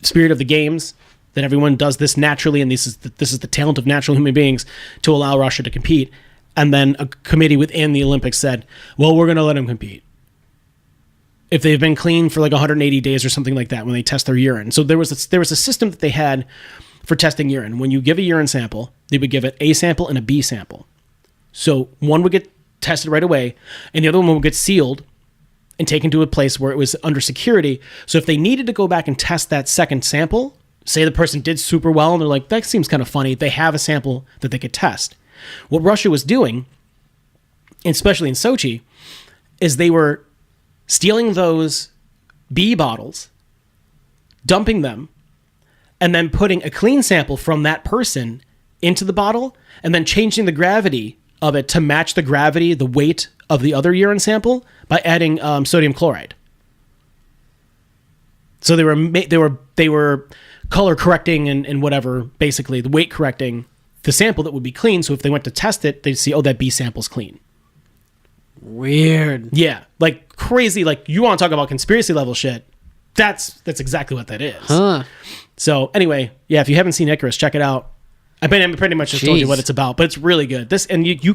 spirit of the games that everyone does this naturally, and this is the talent of natural human beings to allow Russia to compete. And then a committee within the Olympics said, well, we're going to let them compete if they've been clean for like 180 days or something like that when they test their urine. So there was a system that they had for testing urine. When you give a urine sample, they would give it A sample and a B sample. So one would get tested right away, and the other one would get sealed and taken to a place where it was under security. So if they needed to go back and test that second sample, say the person did super well and they're like, that seems kind of funny, they have a sample that they could test. What Russia was doing, especially in Sochi, is they were stealing those B bottles, dumping them, and then putting a clean sample from that person into the bottle, and then changing the gravity of it to match the gravity, the weight of the other urine sample by adding sodium chloride. So they were color correcting and whatever, basically the weight correcting the sample that would be clean. So if they went to test it, they'd see, oh, that B sample's clean. Weird. Yeah, like crazy. Like, you want to talk about conspiracy level shit? That's exactly what that is. Huh. So anyway, yeah, if you haven't seen Icarus, check it out. I pretty much just told you what it's about, but it's really good. This, and you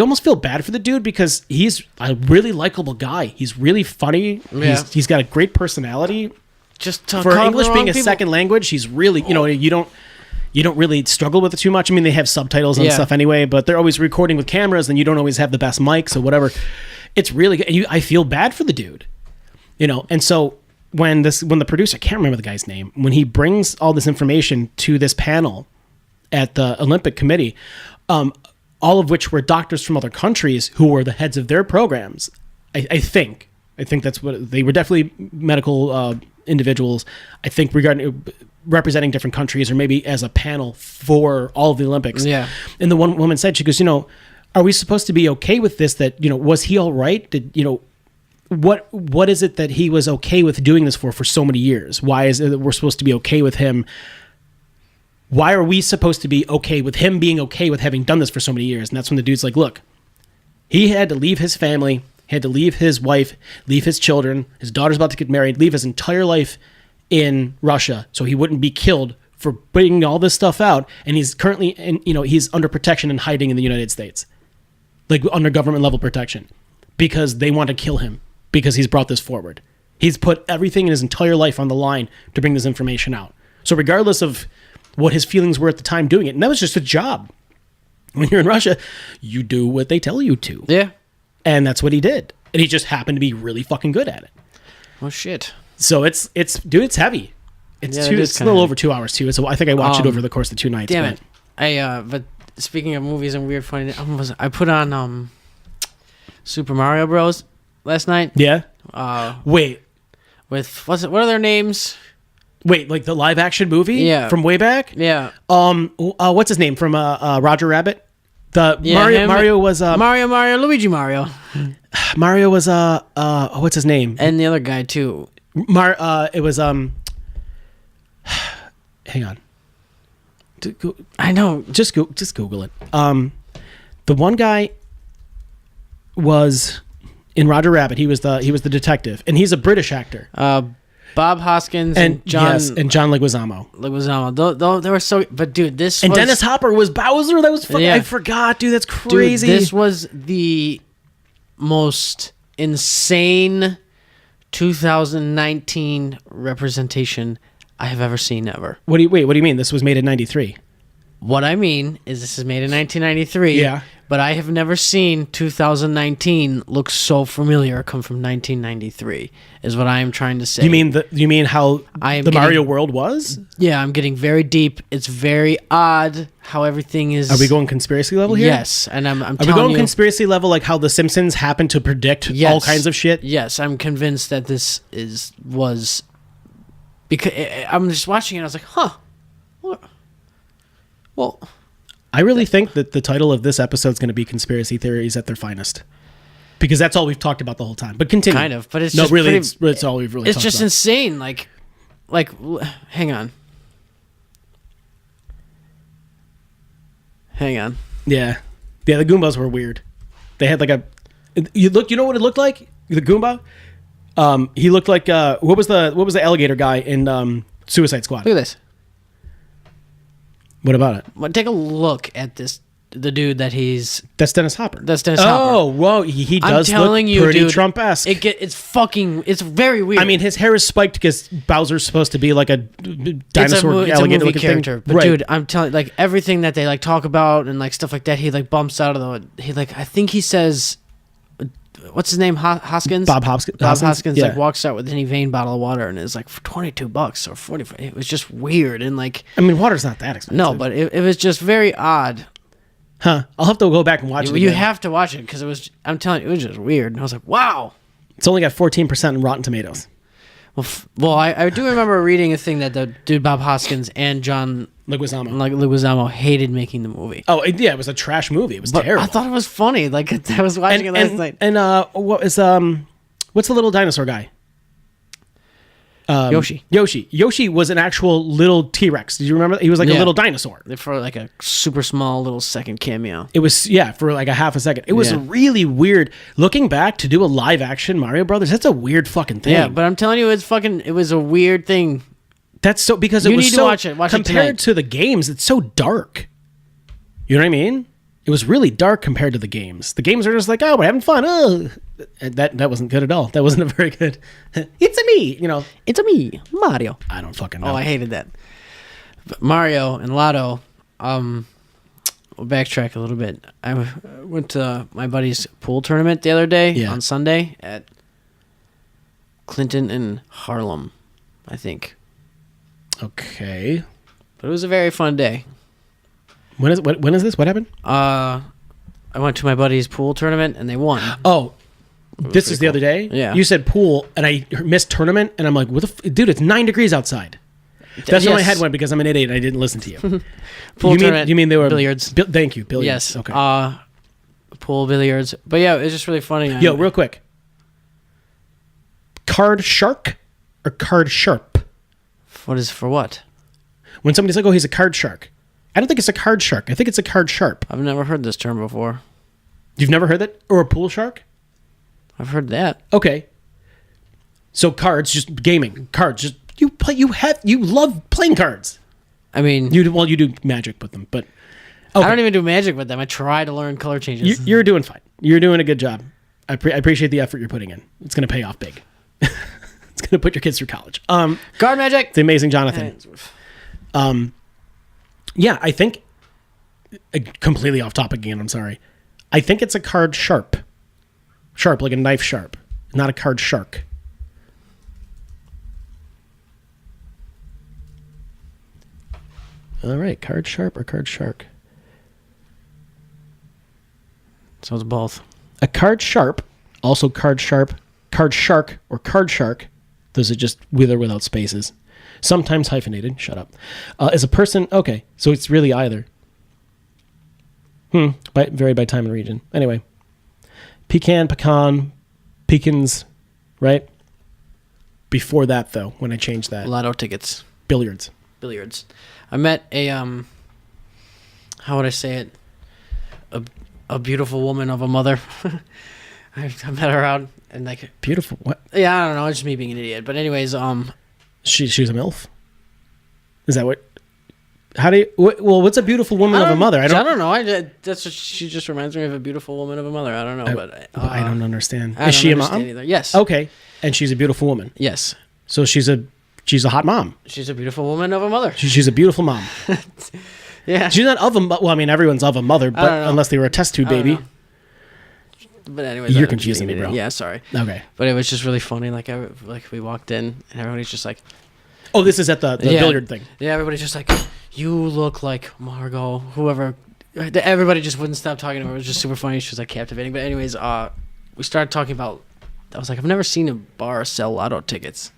almost feel bad for the dude because he's a really likable guy. He's really funny. Yeah. He's got a great personality. Just For English being a second language, he's really, you don't really struggle with it too much. I mean, they have subtitles and stuff anyway, but they're always recording with cameras, and you don't always have the best mics or whatever. It's really good. And I feel bad for the dude, and so when the producer, I can't remember the guy's name, when he brings all this information to this panel at the Olympic Committee, all of which were doctors from other countries who were the heads of their programs. I think that's what they were, definitely medical individuals. I think representing different countries, or maybe as a panel for all of the Olympics. Yeah. And the one woman said, she goes, are we supposed to be okay with this? That, was he all right? What is it that he was okay with doing this for so many years? Why is it that we're supposed to be okay with him? Why are we supposed to be okay with him being okay with having done this for so many years? And that's when the dude's like, look, he had to leave his family, had to leave his wife, leave his children, his daughter's about to get married, leave his entire life in Russia so he wouldn't be killed for bringing all this stuff out. And he's currently, he's under protection and hiding in the United States, like under government level protection, because they want to kill him because he's brought this forward. He's put everything in his entire life on the line to bring this information out. So regardless of what his feelings were at the time doing it, and that was just a job. When you're in Russia, you do what they tell you to. Yeah. And that's what he did. And he just happened to be really fucking good at it. Oh, shit. So it's heavy. It's a little over 2 hours too. So I think I watched it over the course of 2 nights. Damn it. But speaking of movies and weird funny, I put on Super Mario Bros. Last night. Yeah. Wait. With what are their names? Wait, like the live action movie? Yeah. From way back? Yeah. What's his name from Roger Rabbit? Mario was Mario, Luigi Mario. Mario was what's his name? And the other guy too. It was hang on. I know. Just Google it. The one guy was in Roger Rabbit. He was the detective, and he's a British actor. Bob Hoskins and John Leguizamo. Leguizamo. They were so. But dude, Dennis Hopper was Bowser. That was fucking. Yeah. I forgot, dude. That's crazy. Dude, this was the most insane 2019 representation I have ever seen ever. What do you mean? This was made in '93. What I mean is this is made in 1993. Yeah. But I have never seen 2019 look so familiar come from 1993, is what I am trying to say. You mean how the Mario world was? Yeah, I'm getting very deep. It's very odd how everything is. Are we going conspiracy level here? Yes, and I'm telling you. Are we going conspiracy level like how The Simpsons happened to predict all kinds of shit? Yes, I'm convinced that this was because I'm just watching it. I was like, huh. Well, I really think that the title of this episode is going to be Conspiracy Theories at Their Finest. Because that's all we've talked about the whole time. But continue. Kind of, but it's just really, it's all we've really talked about. It's just insane. Like, hang on. Yeah. Yeah, the Goombas were weird. They had like you know what it looked like? The Goomba? He looked like, what was the alligator guy in Suicide Squad? Look at this. What about it? Well, take a look at this. The dude that's Dennis Hopper. Oh, whoa! He does look pretty Trump-esque. It's very weird. I mean, his hair is spiked because Bowser's supposed to be like a dinosaur alligator character. But right. Dude, I'm telling, like everything that they like talk about and like stuff like that, he like bumps out of the. I think he says, what's his name? Hoskins. Bob Hoskins. Bob Hoskins Yeah. like walks out with any vein bottle of water, and it's like for $22 or 45. It was just weird and like. I mean, water's not that expensive. No, but it was just very odd. Huh? I'll have to go back and watch it. You again. have to watch it because it was. I'm telling you, it was just weird. And I was like, wow. It's only got 14% in Rotten Tomatoes. Well, I do remember reading a thing that the dude Bob Hoskins and John Leguizamo hated making the movie. Oh, yeah, it was a trash movie. It was terrible. I thought it was funny. Like I was watching it last night. And what's the little dinosaur guy? Yoshi. Yoshi was an actual little T-Rex. Do you remember? He was like a little dinosaur. For like a super small little second cameo. It was, for like a half a second. It was really weird. Looking back, to do a live action Mario Brothers, that's a weird fucking thing. Yeah, but I'm telling you, it was a weird thing. That's so, because it You was need to so, watch it. Watch it compared tonight. to the games, it's so dark. You know what I mean? It was really dark compared to the games. The games are just like, oh, we're having fun. Oh. And that wasn't good at all. That wasn't a very good. It's a me, It's a me, Mario. I don't fucking know. Oh, I hated that. But Mario and Lotto. We'll backtrack a little bit. I went to my buddy's pool tournament the other day on Sunday at Clinton and Harlem, I think. Okay. But it was a very fun day. When is this? What happened? I went to my buddy's pool tournament and they won. Oh, this is the other day? Yeah. You said pool and I missed tournament and I'm like, what the dude, it's 9 degrees outside. That's where my head went because I'm an idiot and I didn't listen to you. Tournament, you mean they were billiards? Thank you, billiards. Yes. Okay. Pool, billiards. But yeah, it was just really funny. Yo, real quick. Card shark or card sharp? What is for what? When somebody's like, oh, he's a card shark. I don't think it's a card shark. I think it's a card sharp. I've never heard this term before. You've never heard that? Or a pool shark? I've heard that. Okay. So cards, just gaming. Cards, just you love playing cards. I mean, You do magic with them, but okay. I don't even do magic with them. I try to learn color changes. You're doing fine. You're doing a good job. I appreciate the effort you're putting in. It's going to pay off big. It's going to put your kids through college. Card magic. The Amazing Jonathan. Yeah, I think completely off topic again. I'm sorry. I think it's a card sharp, like a knife sharp, not a card shark. All right, card sharp or card shark? So it's both. A card sharp, also card sharp, card shark or card shark. Those are just with or without spaces. Sometimes hyphenated. Shut up. Is a person. Okay, so it's really either. Varied by time and region. Anyway, pecan, pecans, right? Before that, though, when I changed that, Lotto tickets. billiards. I met a how would I say it? A beautiful woman of a mother. I met her out and like Beautiful. What? yeah, I don't know, it's just me being an idiot. But anyways, She was a MILF. Is that what? How do you? What's a beautiful woman of a mother? I don't know. That's what she just reminds me of, a beautiful woman of a mother. I don't know, but I don't understand. I Is don't she a understand mom? either. Yes. Okay, and she's a beautiful woman. Yes. So she's a hot mom. She's a beautiful woman of a mother. She's a beautiful mom. Yeah. She's not of a. Well, I mean, everyone's of a mother, but unless they were a test tube baby. know. But anyways, You're confusing me, bro. Yeah, sorry. Okay. But it was just really funny. Like we walked in and everybody's just like, Oh, this is at the billiard thing. Yeah, everybody's just like, you look like Margot, whoever. Everybody just wouldn't stop talking to her. It was just super funny. She was like captivating. But anyways, we started talking about. I was like, I've never seen a bar sell lotto tickets.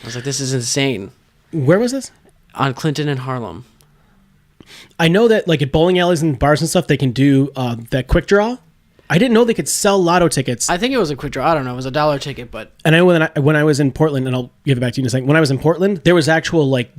I was like, this is insane. Where was this? On Clinton and Harlem. I know that like at bowling alleys and bars and stuff, they can do that quick draw. I didn't know they could sell lotto tickets. I think it was a quick draw. I don't know. It was $1 ticket, but. And I know when I was in Portland, and I'll give it back to you in a second. When I was in Portland, there was actual like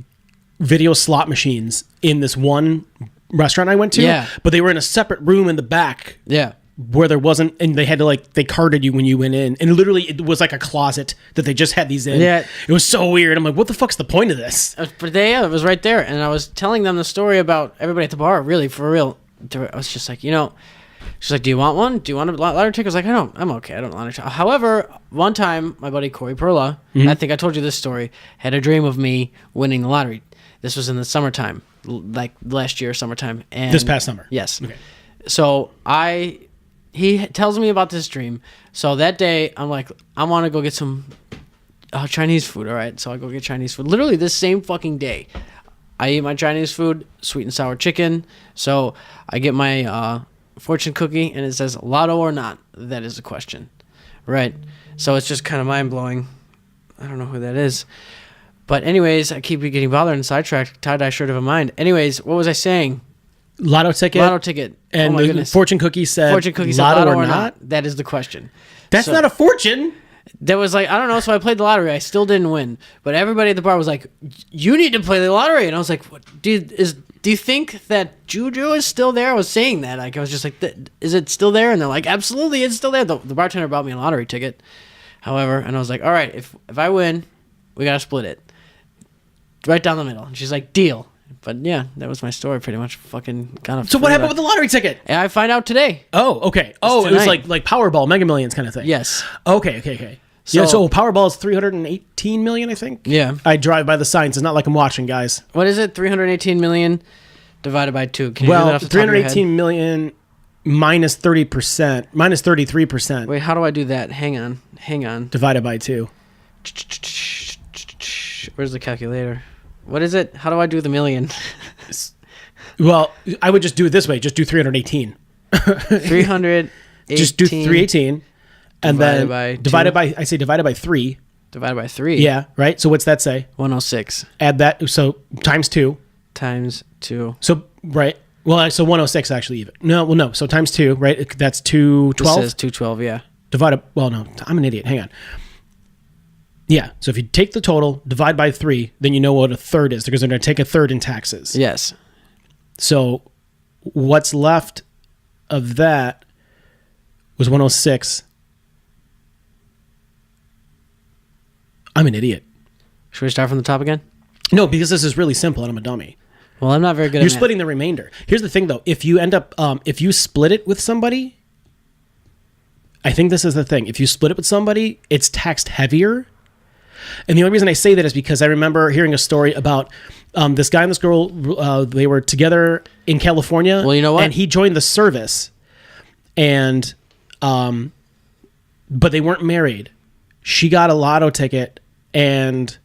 video slot machines in this one restaurant I went to. Yeah. But they were in a separate room in the back. Yeah. Where there wasn't, and they had to they carded you when you went in, and literally it was like a closet that they just had these in. Yeah. It was so weird. I'm like, what the fuck's the point of this? But it was right there, and I was telling them the story about everybody at the bar. Really, for real. I was just like, she's like, do you want one? Do you want a lottery ticket? I was like, I'm okay. I don't want to. However, one time, my buddy Corey Perla, I think I told you this story, had a dream of me winning the lottery. This was in the summertime, like last year summertime. And This past summer. Yes. Okay. So he tells me about this dream. So that day, I'm like, I want to go get some Chinese food. All right, so I go get Chinese food. Literally this same fucking day, I eat my Chinese food, sweet and sour chicken. So I get my fortune cookie, and it says lotto or not. That is the question, right? So it's just kind of mind blowing. I don't know who that is. But anyways, I keep getting bothered and sidetracked. Tie-dye shirt of a mind. Anyways, what was I saying? Lotto ticket. Lotto ticket. And oh my the goodness. fortune cookie said lotto or not. That is the question. That's not a fortune. That was like, I don't know. So I played the lottery. I still didn't win. But everybody at the bar was like, you need to play the lottery. And I was like, what, do you think that Juju is still there? I was saying that. Like, I was just like, is it still there? And they're like, absolutely, it's still there. The bartender bought me a lottery ticket. However, and I was like, all right, if I win, we got to split it. Right down the middle. And she's like, deal. But yeah, that was my story pretty much. Fucking kind of. So what happened with the lottery ticket? I find out today. Oh, okay. Oh, it was like Powerball, Mega Millions kind of thing. Yes. Okay. So Powerball is 318 million, I think. Yeah. I drive by the signs. It's not like I'm watching, guys. What is it? 318 million divided by 2. Can you do that off the top of your head? 318 million minus 30%, minus 33%. Wait, how do I do that? Hang on. Divided by 2. Where's the calculator? What is it? How do I do the million? Well, I would just do it this way. Just do 318. 318. Just do 318. And then divided by 3. Divided by 3. Yeah, right? So what's that say? 106. Add that. So times 2. Times 2. So, right. Well, so 106 actually even. No. So times 2, right? That's 212? It says 212, yeah. Divided. Well, no. I'm an idiot. Hang on. Yeah. So if you take the total, divide by 3, then you know what a third is because they're going to take a third in taxes. Yes. So what's left of that was 106. I'm an idiot. Should we start from the top again? No, because this is really simple and I'm a dummy. Well, I'm not very good at You're math. splitting the remainder. Here's the thing, though. If you end up, if you split it with somebody, I think this is the thing. If you split it with somebody, it's taxed heavier. And the only reason I say that is because I remember hearing a story about this guy and this girl. They were together in California. Well, you know what? And he joined the service, and but they weren't married. She got a lotto ticket and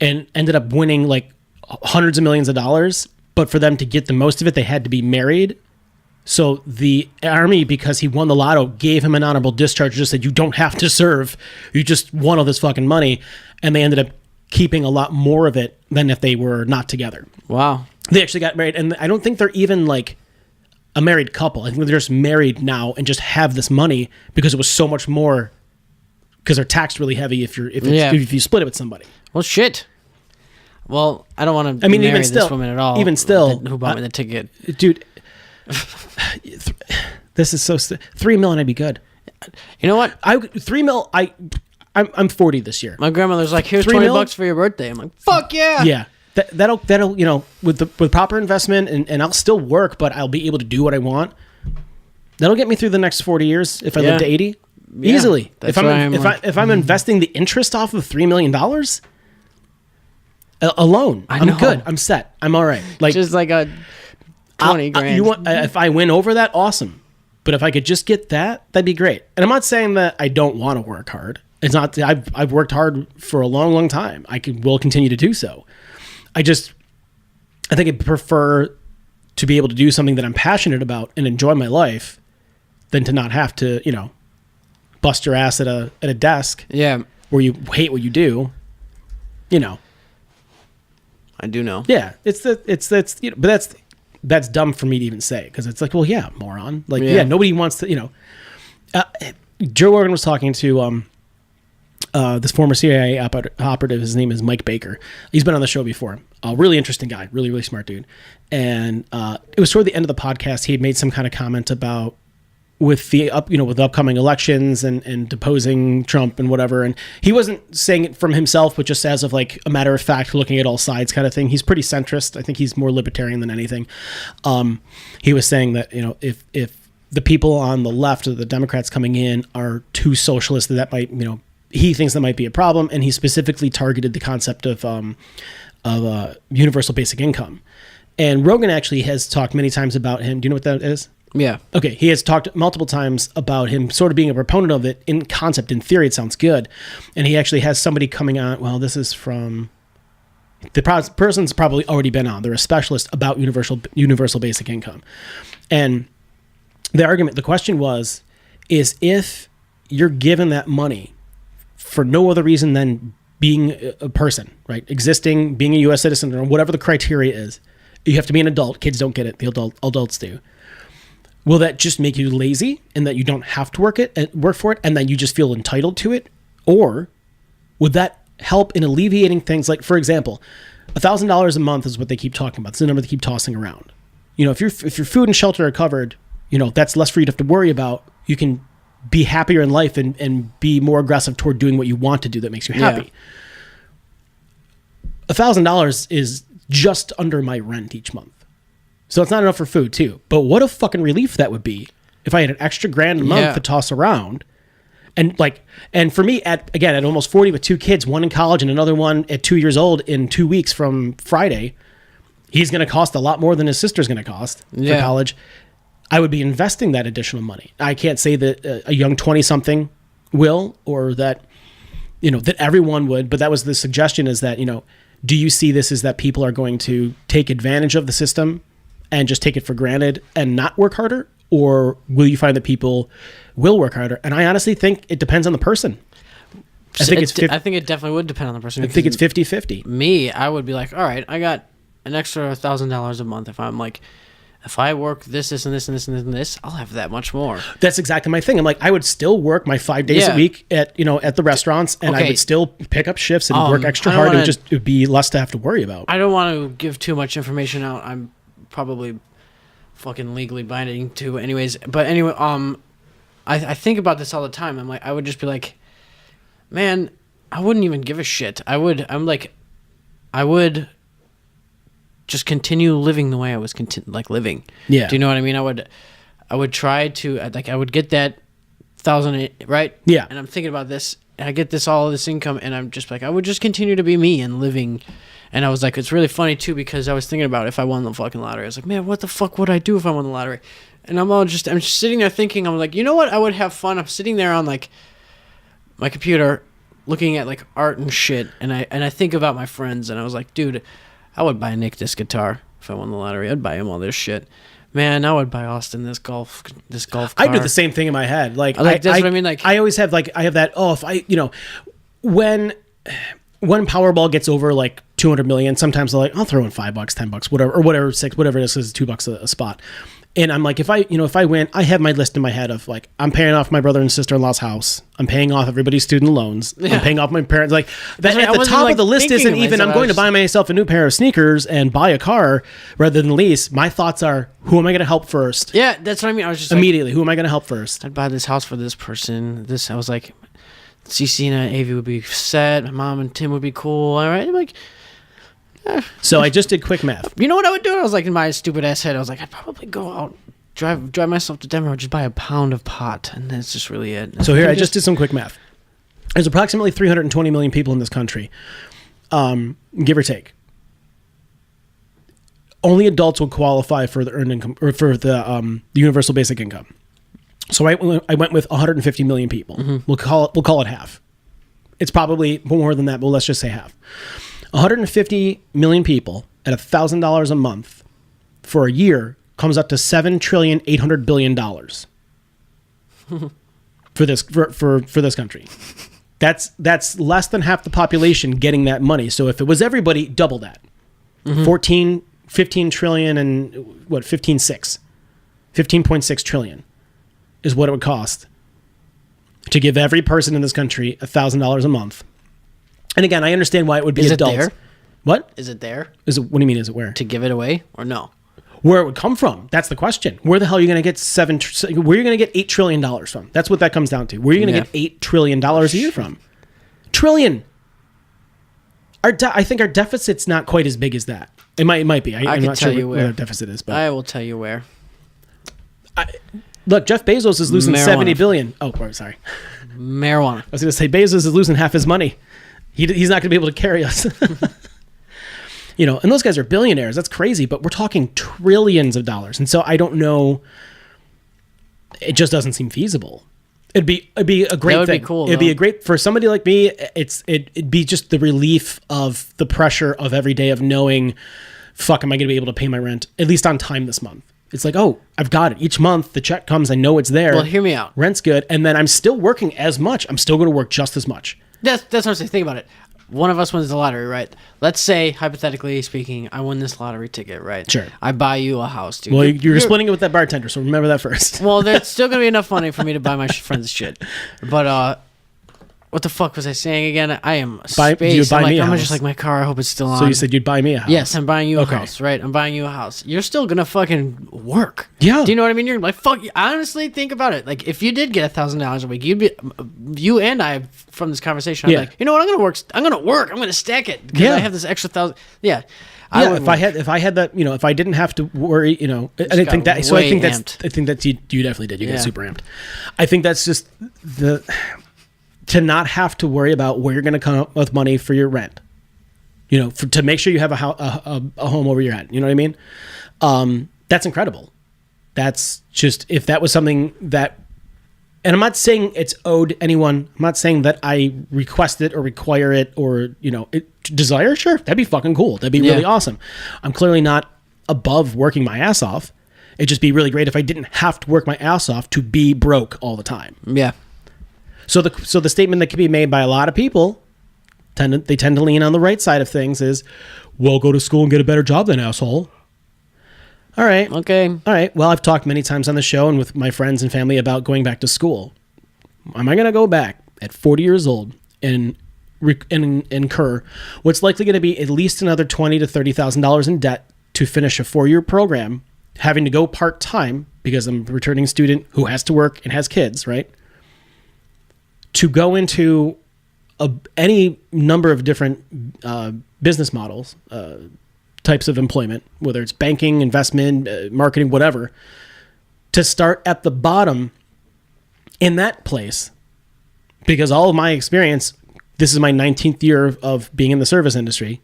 ended up winning like hundreds of millions of dollars. But for them to get the most of it, they had to be married. So the army, because he won the lotto, gave him an honorable discharge. Just said, you don't have to serve. You just won all this fucking money. And they ended up keeping a lot more of it than if they were not together. Wow. They actually got married. And I don't think they're even like a married couple. I think they're just married now and just have this money because it was so much more, because they're taxed really heavy if you split it with somebody. Well, shit. Well, I don't want to marry this woman at all. Even still. Who bought me the ticket. Dude. This is so 3 million. I'd be good. You know what? 3 mil. I'm 40 this year. My grandmother's like, here's $20 for your birthday. I'm like, fuck yeah. Yeah. That'll with proper investment and I'll still work, but I'll be able to do what I want. That'll get me through the next 40 years if I live to 80 easily. If I'm investing the interest off of $3 million alone, I'm good. I'm set. I'm all right. Like just like a 20 grand. If I win over that, awesome. But if I could just get that, that'd be great. And I'm not saying that I don't want to work hard. It's not. I've worked hard for a long, long time. Will continue to do so. I think I'd prefer to be able to do something that I'm passionate about and enjoy my life than to not have to, bust your ass at a desk. Yeah. Where you hate what you do. I do know. Yeah. But that's dumb for me to even say because it's like, well, yeah, moron. Like, yeah nobody wants to, Joe Rogan was talking to this former CIA operative. His name is Mike Baker. He's been on the show before. A really interesting guy, really, really smart dude. And it was toward the end of the podcast, he had made some kind of comment about with the upcoming elections and deposing Trump and whatever. And he wasn't saying it from himself, but just as of like a matter of fact, looking at all sides kind of thing. He's pretty centrist. I think he's more libertarian than anything. He was saying that, if the people on the left of the Democrats coming in are too socialist, that might, he thinks that might be a problem. And he specifically targeted the concept of universal basic income. And Rogan actually has talked many times about him. Do you know what that is? Yeah. Okay, he has talked multiple times about him sort of being a proponent of it in concept. In theory, it sounds good. And he actually has somebody coming on. Well, this is from... The person's probably already been on. They're a specialist about universal basic income. And the question is if you're given that money for no other reason than being a person, right? Existing, being a U.S. citizen, or whatever the criteria is, you have to be an adult. Kids don't get it. The adults do. Will that just make you lazy and that you don't have to work for it and that you just feel entitled to it? Or would that help in alleviating things like, for example, $1,000 a month is what they keep talking about. It's the number they keep tossing around. If your food and shelter are covered, that's less for you to have to worry about. You can be happier in life and be more aggressive toward doing what you want to do that makes you happy. $1,000 is just under my rent each month. So it's not enough for food too. But what a fucking relief that would be if I had an extra grand a month to toss around. And for me, at almost 40 with 2 kids, one in college and another one at 2 years old in 2 weeks from Friday, he's going to cost a lot more than his sister's going to cost for college. I would be investing that additional money. I can't say that a young 20-something will, or that, that everyone would, but that was the suggestion, is that, do you see this as that people are going to take advantage of the system and just take it for granted and not work harder? Or will you find that people will work harder? And I honestly think it depends on the person. I think it definitely would depend on the person. I think it's 50-50. Me, I would be like, all right, I got an extra $1,000 a month. If I'm like, if I work this and this and this and this and this, I'll have that much more. That's exactly my thing. I'm like, I would still work my 5 days a week at the restaurants, and I would still pick up shifts and work extra hard. It would be less to have to worry about. I don't want to give too much information out. I'm probably fucking legally binding to anyways. But anyway, I think about this all the time. I'm like, I would just be like, man, I wouldn't even give a shit. I would just continue living the way I was living. Yeah. Do you know what I mean? I would try to, I would get that 1,000, right? Yeah. And I'm thinking about this, and I get all this income, and I'm just like, I would just continue to be me and living. And I was like, it's really funny too, because I was thinking about if I won the fucking lottery. I was like, man, what the fuck would I do if I won the lottery? And I'm just sitting there thinking, I'm like, you know what? I would have fun. I'm sitting there on like my computer looking at like art and shit. And I think about my friends, and I was like, dude, I would buy Nick this guitar if I won the lottery. I'd buy him all this shit. Man, I would buy Austin this golf car. I do the same thing in my head. Like that's what I mean. Like, I always have I have that. Oh, if I when Powerball gets over like 200 million, sometimes I'll throw in $5, $10, whatever, $6, whatever it is, because it's $2 a spot. And I'm like, if I win, I have my list in my head of like, I'm paying off my brother and sister-in-law's house. I'm paying off everybody's student loans. Yeah. I'm paying off my parents. Like that, at the top of the list isn't even, I'm going to buy myself a new pair of sneakers and buy a car rather than lease. My thoughts are, who am I going to help first? Yeah, that's what I mean. I was just immediately, who am I going to help first? I'd buy this house for this person. I was like, CC and Avi would be set. My mom and Tim would be cool. All right. I'm like, so I just did quick math. You know what I would do? I was like, in my stupid ass head, I was like, I'd probably go out, drive myself to Denver, or just buy a pound of pot, and that's just really it. So here, I just did some quick math. There's approximately 320 million people in this country, give or take. Only adults will qualify for the earned income or for the universal basic income. So I went with 150 million people. Mm-hmm. We'll call it half. It's probably more than that, but let's just say half. 150 million people at $1,000 a month for a year comes up to $7.8 trillion for this country. That's less than half the population getting that money. So if it was everybody, double that. Mm-hmm. 15 trillion and what? 15.6 trillion is what it would cost to give every person in this country $1,000 a month. And again, I understand why it would be adults. Is it there? What? Is it there? What do you mean, is it where? To give it away or no? Where it would come from. That's the question. Where the hell are you going to get where are you going to get $8 trillion from? That's what that comes down to. Where are you going to get $8 trillion a year from? Trillion. I think our deficit's not quite as big as that. It might be. I'm not sure where our deficit is. But I will tell you where. Look, Jeff Bezos is losing $70 billion. Oh, sorry. Marijuana. I was going to say Bezos is losing half his money. He's not going to be able to carry us. And those guys are billionaires. That's crazy, but we're talking trillions of dollars. And so I don't know it just doesn't seem feasible. It'd be a great That would thing. be cool, It'd be though. a great for somebody like me. It'd be just the relief of the pressure of every day of knowing, fuck, am I going to be able to pay my rent at least on time this month? It's like, oh, I've got it. Each month the check comes, I know it's there. Well, hear me out. Rent's good, and then I'm still working as much. I'm still going to work just as much. That's what I'm saying. Think about it. One of us wins the lottery, right? Let's say, hypothetically speaking, I win this lottery ticket, right? Sure. I buy you a house, dude. Well, you're splitting it with that bartender, so remember that first. Well, there's still gonna be enough money for me to buy my friends shit. But what the fuck was I saying again? I am space. I'm just like my car. I hope it's still on. So you said you'd buy me a house? Yes, I'm buying you a house, right? I'm buying you a house. You're still gonna fucking work. Yeah. Do you know what I mean? You're like, fuck. Honestly, think about it. Like, if you did get $1,000 a week, you and I from this conversation. I'm like, you know what? I'm gonna work. I'm gonna stack it because I have this extra $1,000. Yeah. Yeah, if I had that, if I didn't have to worry, I think that. So I think that's you definitely did. You got super amped. I think that's just to not have to worry about where you're going to come up with money for your rent. To make sure you have a home over your head. You know what I mean? That's incredible. That's just, if that was something that, and I'm not saying it's owed anyone. I'm not saying that I request it or require it or, desire. Sure. That'd be fucking cool. That'd be really awesome. I'm clearly not above working my ass off. It'd just be really great if I didn't have to work my ass off to be broke all the time. Yeah. So the statement that can be made by a lot of people, they tend to lean on the right side of things is, well, go to school and get a better job then, asshole. All right. Okay. All right. Well, I've talked many times on the show and with my friends and family about going back to school. Am I going to go back at 40 years old and incur what's likely going to be at least another $20,000 to $30,000 in debt to finish a 4-year program, having to go part-time because I'm a returning student who has to work and has kids, right? To go into any number of different business models, types of employment, whether it's banking, investment, marketing, whatever, to start at the bottom in that place, because all of my experience, this is my 19th year of being in the service industry,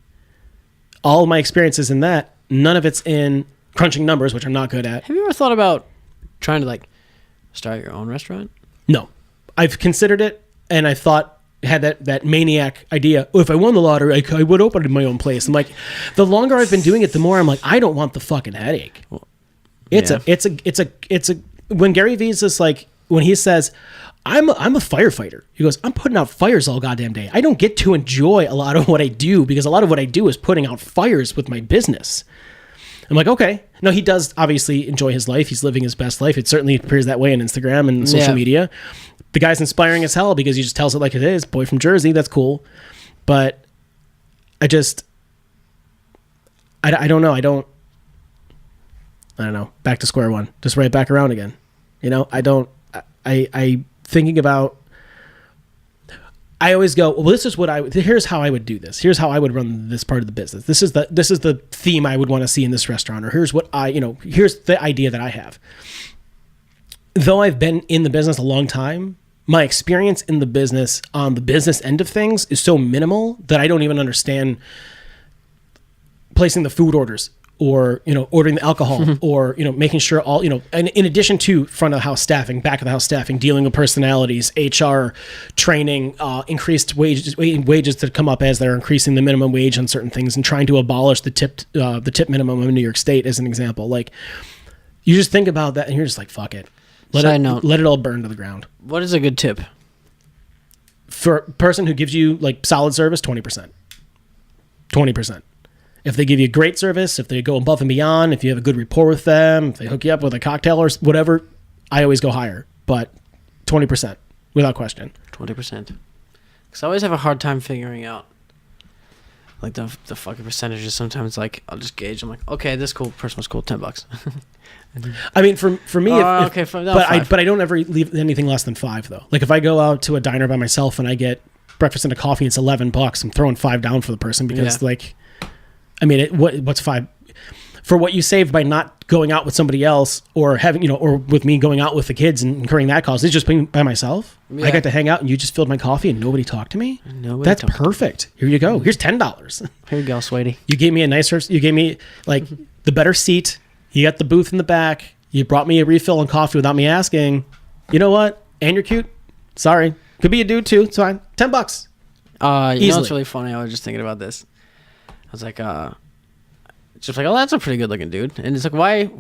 all of my experiences in that, none of it's in crunching numbers, which I'm not good at. Have you ever thought about trying to start your own restaurant? No. I've considered it, and I had that maniac idea. If I won the lottery, I would open my own place. I'm like, the longer I've been doing it, the more I'm like, I don't want the fucking headache. It's a when Gary Vee's is like, when he says, I'm a firefighter. He goes, I'm putting out fires all goddamn day. I don't get to enjoy a lot of what I do because a lot of what I do is putting out fires with my business. I'm like, okay. No, he does obviously enjoy his life. He's living his best life. It certainly appears that way on Instagram and social media. The guy's inspiring as hell because he just tells it like it is. Boy from Jersey, that's cool. But I don't know. I don't know. Back to square one. Just right back around again. Thinking about, I always go, well, here's how I would do this. Here's how I would run this part of the business. This is the theme I would want to see in this restaurant, or here's here's the idea that I have. Though I've been in the business a long time, my experience in the business on the business end of things is so minimal that I don't even understand placing the food orders or, ordering the alcohol or, making sure all, and in addition to front of the house staffing, back of the house staffing, dealing with personalities, HR, training, increased wages that come up as they're increasing the minimum wage on certain things and trying to abolish the tip minimum in New York State as an example. Like, you just think about that and you're just like, fuck it. Let it all burn to the ground. What is a good tip? For a person who gives you solid service, 20%. 20%. If they give you great service, if they go above and beyond, if you have a good rapport with them, if they hook you up with a cocktail or whatever, I always go higher. But 20%, without question. 20%. Because I always have a hard time figuring out the fucking percentages. Sometimes I'll just gauge. I'm like, okay, this person was cool, $10. I mean, for me, but I don't ever leave anything less than $5 though. Like if I go out to a diner by myself and I get breakfast and a coffee, it's $11. I'm throwing $5 down for the person because what's $5 for what you saved by not going out with somebody else or having, or with me going out with the kids and incurring that cost. It's just being by myself. Yeah. I got to hang out and you just filled my coffee and nobody talked to me. That's perfect. Here you go. Here's $10. Here you go, sweetie. You gave me the better seat. You got the booth in the back. You brought me a refill on coffee without me asking. You know what? And you're cute. Sorry. Could be a dude too. It's fine. $10. You know what's really funny? I was just thinking about this. I was like, just like, oh, that's a pretty good looking dude. And it's like, why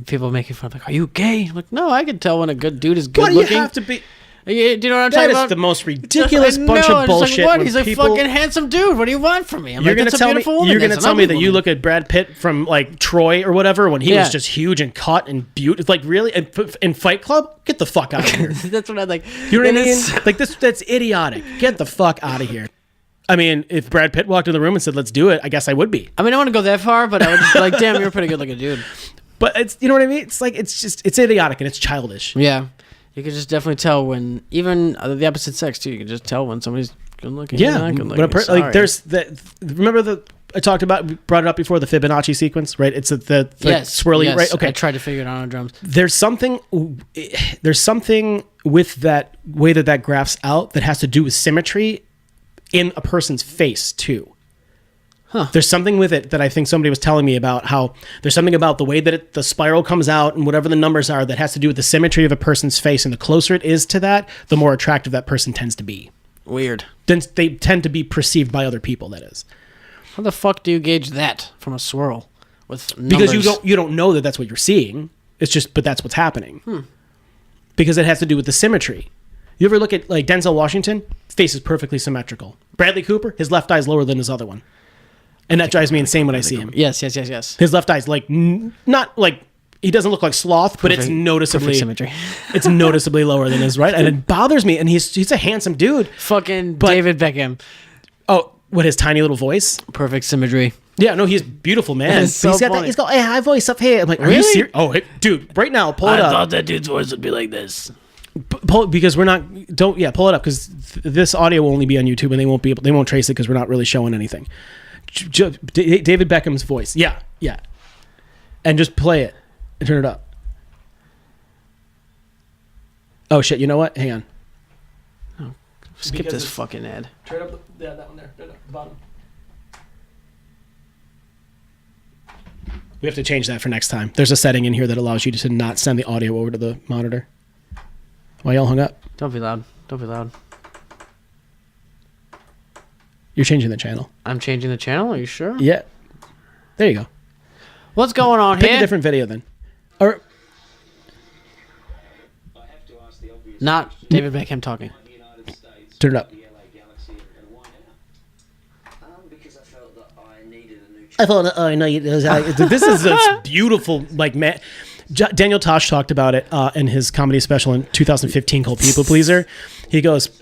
people making fun of, like, are you gay? I'm like, no, I can tell when a good dude is good looking. Why do you have to be? Do you know what I'm That talking is about? the most ridiculous bunch of bullshit. Like, what? when He's a people- fucking handsome dude. What do you want from me? I'm You're like, gonna that's a tell me. beautiful woman. You're gonna That's an tell me ugly that you woman. look at Brad Pitt from like Troy or whatever when he Yeah. was just huge and cut and beautiful. Like really, in Fight Club, get the fuck out of here. That's what I like. You know what I And mean? it's- Like this. That's idiotic. Get the fuck out of here. I mean, if Brad Pitt walked in the room and said, "Let's do it," I guess I would be. I mean, I want to go that far, but I would just be like, damn, you're a pretty good looking dude. But it's, you know what I mean? It's like it's idiotic and it's childish. Yeah. You can just definitely tell when, even the opposite sex too, you can just tell when somebody's good looking. Yeah, not good but looking. like there's that. Remember I brought it up before, the Fibonacci sequence, right? It's the yes, swirly, yes. right? Okay, I tried to figure it out on drums. there's something with that way that graphs out that has to do with symmetry in a person's face too. Huh. There's something with it that I think somebody was telling me about, how there's something about the way that the spiral comes out and whatever the numbers are that has to do with the symmetry of a person's face, and the closer it is to that, the more attractive that person tends to be. Weird. Then they tend to be perceived by other people, that is. How the fuck do you gauge that from a swirl with Because numbers? you don't know that that's what you're seeing. It's just, but that's what's happening. Because it has to do with the symmetry. You ever look at like Denzel Washington? Face is perfectly symmetrical. Bradley Cooper, his left eye is lower than his other one, and that drives me insane when I see him. Yes. His left eye's like not like, he doesn't look like sloth, but it's noticeably perfect symmetry. it's noticeably lower than his right, and it bothers me. And he's a handsome dude. Fucking David Beckham. Oh, what, his tiny little voice? Perfect symmetry. Yeah, no, he's a beautiful man. It's so He's got funny. he's got a high voice up here. I'm like, are you Really? serious? Oh, hey, dude, right now, pull it up. that dude's voice would be like this. Pull, because we're not, pull it up, because this audio will only be on YouTube and they won't trace it because we're not really showing anything. David Beckham's voice. Yeah. And just play it and turn it up. Oh shit, you know what? Hang on. Skip Because this it's- fucking ad. Turn up that one there. Turn up the bottom. We have to change that for next time. There's a setting in here that allows you to not send the audio over to the monitor. Why y'all hung up? Don't be loud. You're changing the channel. I'm changing the channel. Are you sure? Yeah. There you go. What's going on Pick here? a different video then. Or Not David Beckham talking. turn it up. I thought, oh, no, this is a beautiful, like, man. Daniel Tosh talked about it in his comedy special in 2015 called People Pleaser. He goes,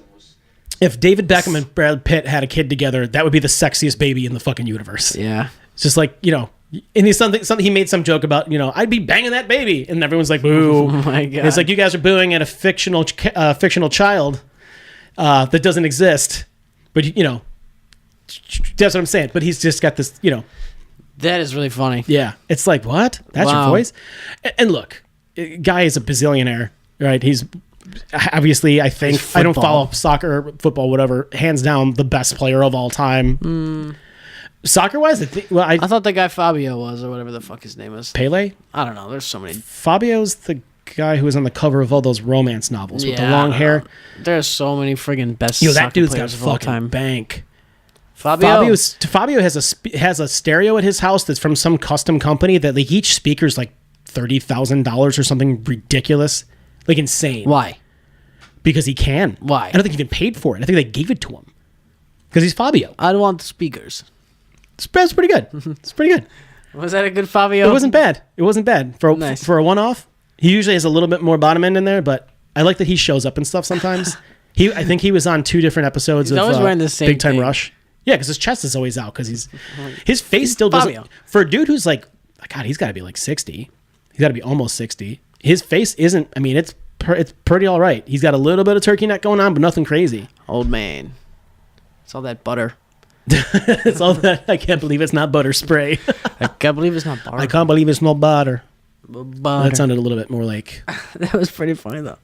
if David Beckham and Brad Pitt had a kid together, that would be the sexiest baby in the fucking universe. Yeah. It's just like, you know, and he's something he made some joke about, you know, I'd be banging that baby, and everyone's like, boo. Oh my God. And it's like, you guys are booing at a fictional child that doesn't exist, but you know, that's what I'm saying. But he's just got this, you know. That is really funny. Yeah. It's like, what? That's your Wow. voice? And look, guy is a bazillionaire, right? He's obviously, I think, It's I don't football. follow soccer, football, whatever, hands down the best player of all time. Soccer-wise, I thought the guy Fabio was, or whatever the fuck his name is. Pele? I don't know. There's so many. Fabio's the guy who was on the cover of all those romance novels with the Yeah, long I don't hair. know. There's so many friggin' best Yo, that soccer dude's got players of all fucking time. bank. Fabio Fabio has a stereo at his house that's from some custom company that like each speaker's like $30,000 or something ridiculous, like insane. Why? Because he can. Why? I don't think he even paid for it. I think they gave it to him because he's Fabio. I don't want the speakers. It's pretty good. It's pretty good. Was that a good Fabio? It wasn't bad. It wasn't bad for Nice. for a one-off. He usually has a little bit more bottom end in there, but I like that he shows up and stuff sometimes. I think he was on 2 different episodes He's of always wearing the same Big Time thing. Rush. Yeah, because his chest is always out because his face still doesn't. Fabio. For a dude who's like, God, he's got to be like 60. He's got to be almost 60. His face isn't. I mean, it's pretty all right. He's got a little bit of turkey neck going on, but nothing crazy. Old man. It's all that butter. It's all that. I can't believe it's not butter spray. I can't believe it's not butter. I can't believe it's no butter. Butter. That sounded a little bit more like That was pretty funny though.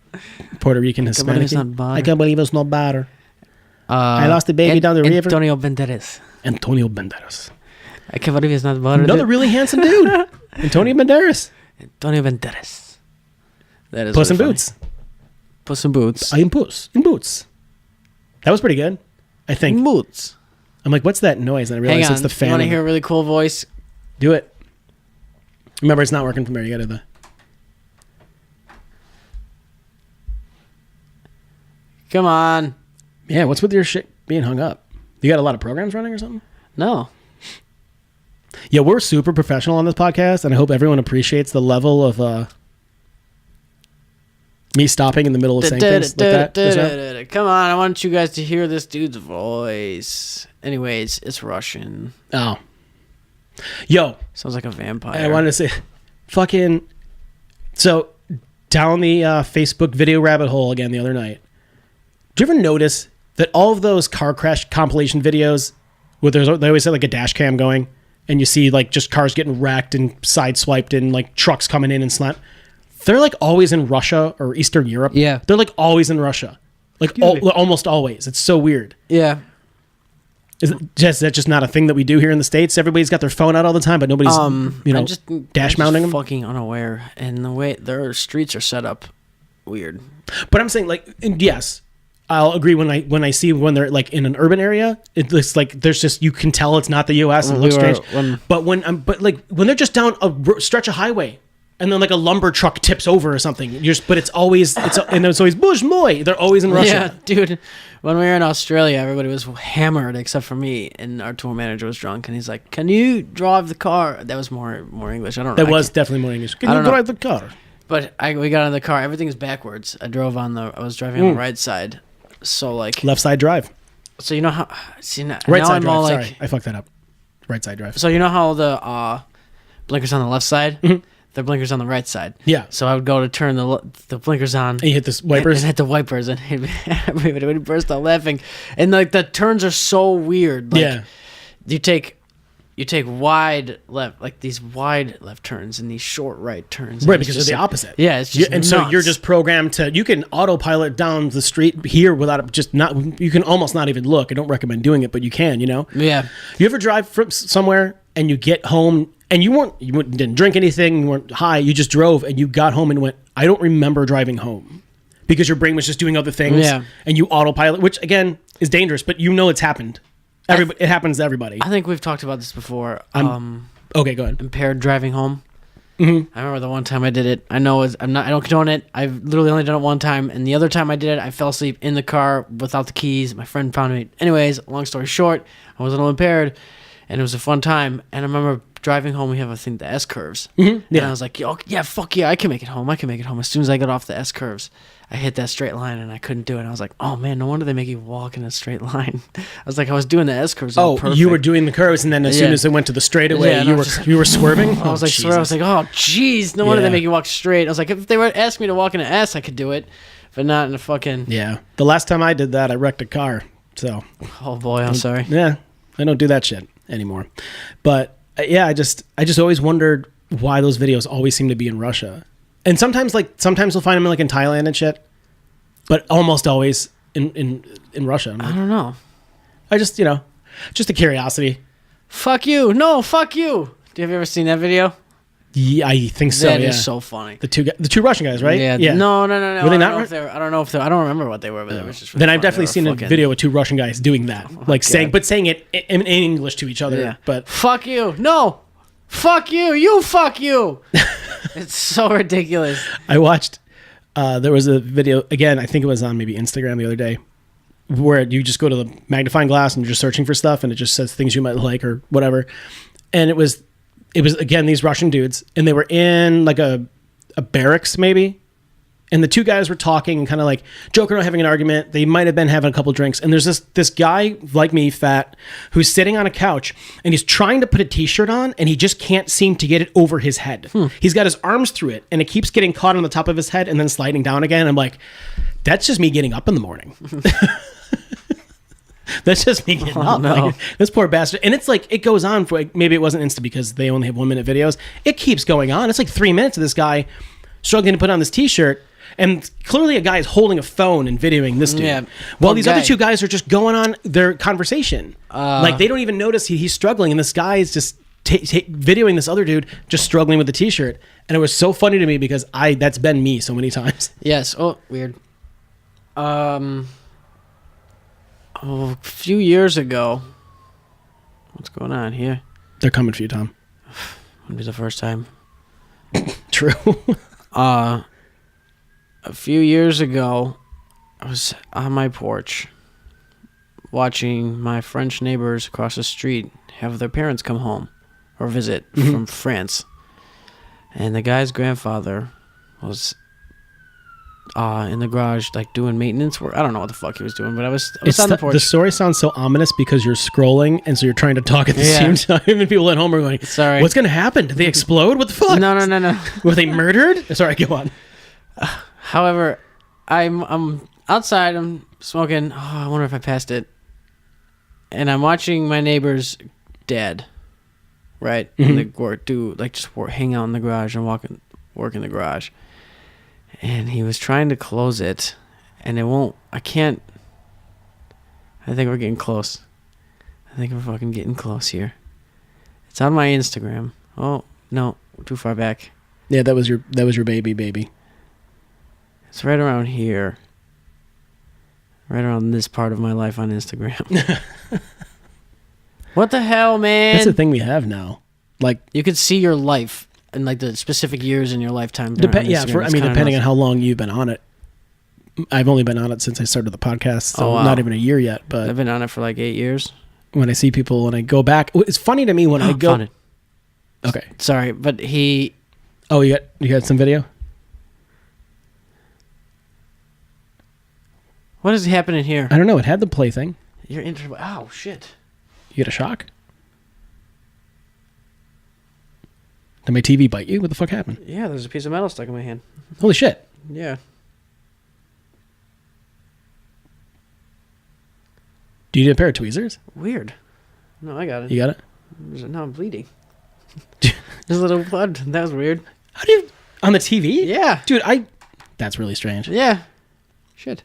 Puerto Rican believe Hispanic. it's not butter. I can't believe it's no butter. I lost the baby down the river. Antonio Banderas. Antonio Banderas. I can't believe it's not butter. Another really handsome dude. Antonio Banderas. Don't even interés. That is Puss in really Boots. funny. Puss in Boots. I am Puss in Boots. That was pretty good, I think. Boots. I'm like, what's that noise? And I realized it's the fan. You want to hear a really cool voice? Do it. Remember, it's not working from there. You got to do the... Come on. Yeah, what's with your shit being hung up? You got a lot of programs running or something? No. Yeah, we're super professional on this podcast, and I hope everyone appreciates the level of me stopping in the middle of saying things like that. Come on, I want you guys to hear this dude's voice. Anyways, it's Russian. Oh. Yo. Sounds like a vampire. I wanted to say, fucking... So, down the Facebook video rabbit hole again the other night. Did you ever notice that all of those car crash compilation videos, where they always have like a dash cam going, and you see like just cars getting wrecked and sideswiped and like trucks coming in and slant, they're like always in Russia or Eastern Europe. Yeah. They're like always in Russia. Like almost always. It's so weird. Yeah. Is that just not a thing that we do here in the States? Everybody's got their phone out all the time, but nobody's, dash mounting them? Fucking unaware. And the way their streets are set up, weird. But I'm saying, like, yes, I'll agree when I see when they're like in an urban area, it looks like there's just, you can tell it's not the U.S. and it looks strange. But when they're just down a stretch of highway, and then like a lumber truck tips over or something, but it's always Bush Moy. They're always in Russia. Yeah, dude. When we were in Australia, everybody was hammered except for me, and our tour manager was drunk, and he's like, "Can you drive the car?" That was more English. I don't know. That was definitely more English. Can you drive the car? But we got in the car. Everything is backwards. I was driving on the right side, so like left side drive. So you know how right side drive. Sorry, I fucked that up. Right side drive. So you know how the blinkers on the left side. Mm-hmm. The blinkers on the right side. Yeah. So I would go to turn the blinkers on. And you hit the wipers? And hit the wipers, and everybody would burst out laughing. And like the turns are so weird. Like, yeah. You take wide left, like these wide left turns and these short right turns. Right, because they're the opposite. Yeah, it's just nuts. So you're just programmed to, you can autopilot down the street here without you can almost not even look. I don't recommend doing it, but you can, you know? Yeah. You ever drive from somewhere and you get home and you didn't drink anything, you weren't high, you just drove and you got home and went, I don't remember driving home, because your brain was just doing other things. Yeah. And you autopilot, which again is dangerous, but you know it's happened. It happens to everybody. I think we've talked about this before. Okay, go ahead. Impaired driving home. Mm-hmm. I remember the one time I did it. I don't condone it. I've literally only done it one time, and the other time I did it, I fell asleep in the car without the keys. My friend found me. Anyways, long story short, I was a little impaired, and it was a fun time. And I remember driving home. We have, I think, the S curves. Mm-hmm. Yeah. And I was like, yeah, fuck yeah, I can make it home. As soon as I got off the S curves, I hit that straight line, and I couldn't do it. I was like, oh man, no wonder they make you walk in a straight line. I was doing the S curves. Oh, perfect. You were doing the curves, and then as soon as it went to the straightaway, you were swerving. I was like, oh jeez, no wonder they make you walk straight. I was like, if they were asking me to walk in an S, I could do it, but not in a fucking. Yeah. The last time I did that, I wrecked a car. So. Oh boy, I'm sorry. Yeah, I don't do that shit anymore. But yeah, I just always wondered why those videos always seem to be in Russia. And sometimes we'll find them like in Thailand and shit, but almost always in Russia. I don't know. I just, just a curiosity. Fuck you. No, fuck you. Have you ever seen that video? Yeah, I think so. That is so funny. The two Russian guys, right? Yeah. No. Were they not? I don't know if I don't remember what they were, but it was just really Then I've definitely seen a video with two Russian guys doing that, saying it in English to each other. Yeah. But fuck you. No. Fuck you. You fuck you. It's so ridiculous. I watched. There was a video, again, I think it was on maybe Instagram the other day, where you just go to the magnifying glass and you're just searching for stuff, and it just says things you might like or whatever. And it was again, these Russian dudes, and they were in like a barracks maybe, and the two guys were talking and kind of like joking around, having an argument. They might have been having a couple drinks, and there's this guy like me, fat, who's sitting on a couch, and he's trying to put a t-shirt on, and he just can't seem to get it over his head. He's got his arms through it, and it keeps getting caught on the top of his head and then sliding down again. I'm like, that's just me getting up in the morning. That's just me getting up. No. Like, this poor bastard. And it's like, it goes on for, like, maybe it wasn't Insta because they only have 1 minute videos. It keeps going on. It's like 3 minutes of this guy struggling to put on this t-shirt. And clearly a guy is holding a phone and videoing this dude. Yeah, while these other two guys are just going on their conversation. Like, they don't even notice he's struggling. And this guy is just videoing this other dude just struggling with the t-shirt, and it was so funny to me because that's been me so many times. Yes. Oh, weird. A few years ago. What's going on here? They're coming for you, Tom. Wouldn't be the first time. True. A few years ago, I was on my porch watching my French neighbors across the street have their parents come home or visit from France. And the guy's grandfather was in the garage, like doing maintenance work. I don't know what the fuck he was doing, but I was on the porch. The story sounds so ominous because you're scrolling, and so you're trying to talk at the same time, and people at home are going, sorry, what's going to happen? Did they explode? What the fuck? No. Were they murdered? Sorry, go on. However, I'm outside, I'm smoking. Oh, I wonder if I passed it. And I'm watching my neighbor's dad, right? And they hang out in the garage and work in the garage. And he was trying to close it, and it won't. I can't. I think we're getting close. I think we're fucking getting close here. It's on my Instagram. Oh, no, too far back. Yeah, that was your baby. It's right around here. Right around this part of my life on Instagram. What the hell, man? That's the thing we have now. Like, you could see your life and like the specific years in your lifetime. Depending on how long you've been on it. I've only been on it since I started the podcast, so not even a year yet. But I've been on it for like 8 years. When I see people, when I go back, it's funny to me when I go. Found it. Okay, sorry, but he. Oh, you got some video? What is happening here? I don't know. It had the play thing. You're oh shit! You get a shock? Did my TV bite you? What the fuck happened? Yeah, there's a piece of metal stuck in my hand. Holy shit! Yeah. Do you need a pair of tweezers? Weird. No, I got it. You got it? No, I'm bleeding. There's a little blood. That was weird. How do you on the TV? Yeah, dude. That's really strange. Yeah. Shit.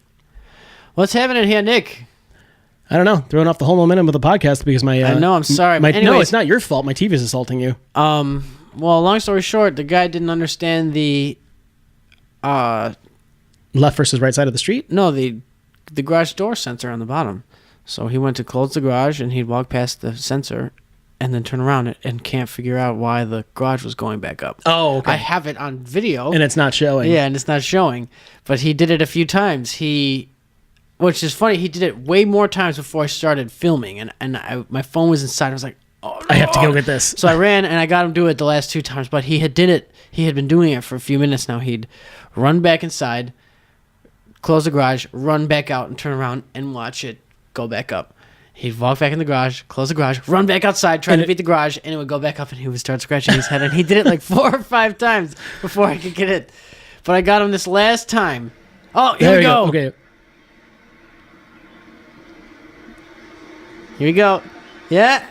What's happening here, Nick? I don't know. Throwing off the whole momentum of the podcast because my. I know. I'm sorry. No, it's not your fault. My TV is assaulting you. Well, long story short, the guy didn't understand the. Left versus right side of the street? No, the garage door sensor on the bottom. So he went to close the garage, and he'd walk past the sensor, and then turn around and can't figure out why the garage was going back up. Oh, okay. I have it on video, and it's not showing. Yeah, and it's not showing. But he did it a few times. Which is funny, he did it way more times before I started filming, and my phone was inside. I was like, oh, no. I have to go get this. So I ran, and I got him to do it the last 2 times, but he had been doing it for a few minutes now. He'd run back inside, close the garage, run back out, and turn around and watch it go back up. He'd walk back in the garage, close the garage, run back outside, try to beat the garage, and it would go back up, and he would start scratching his head, and he did it like 4 or 5 times before I could get it. But I got him this last time. Oh, here we go. Okay. Here we go. Yeah.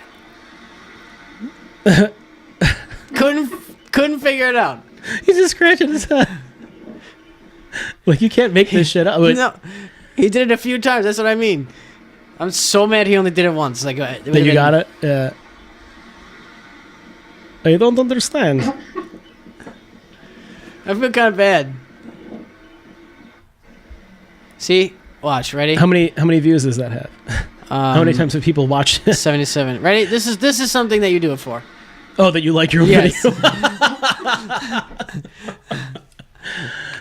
couldn't figure it out. He's just scratching his head. Like, you can't make this shit up. No, he did it a few times. That's what I mean. I'm so mad he only did it once. Like, that you got it? Yeah. I don't understand. I feel kind of bad. See? Watch. Ready? How many views does that have? How many times have people watched it? 77. Ready? This is something that you do it for. Oh, that you like your video.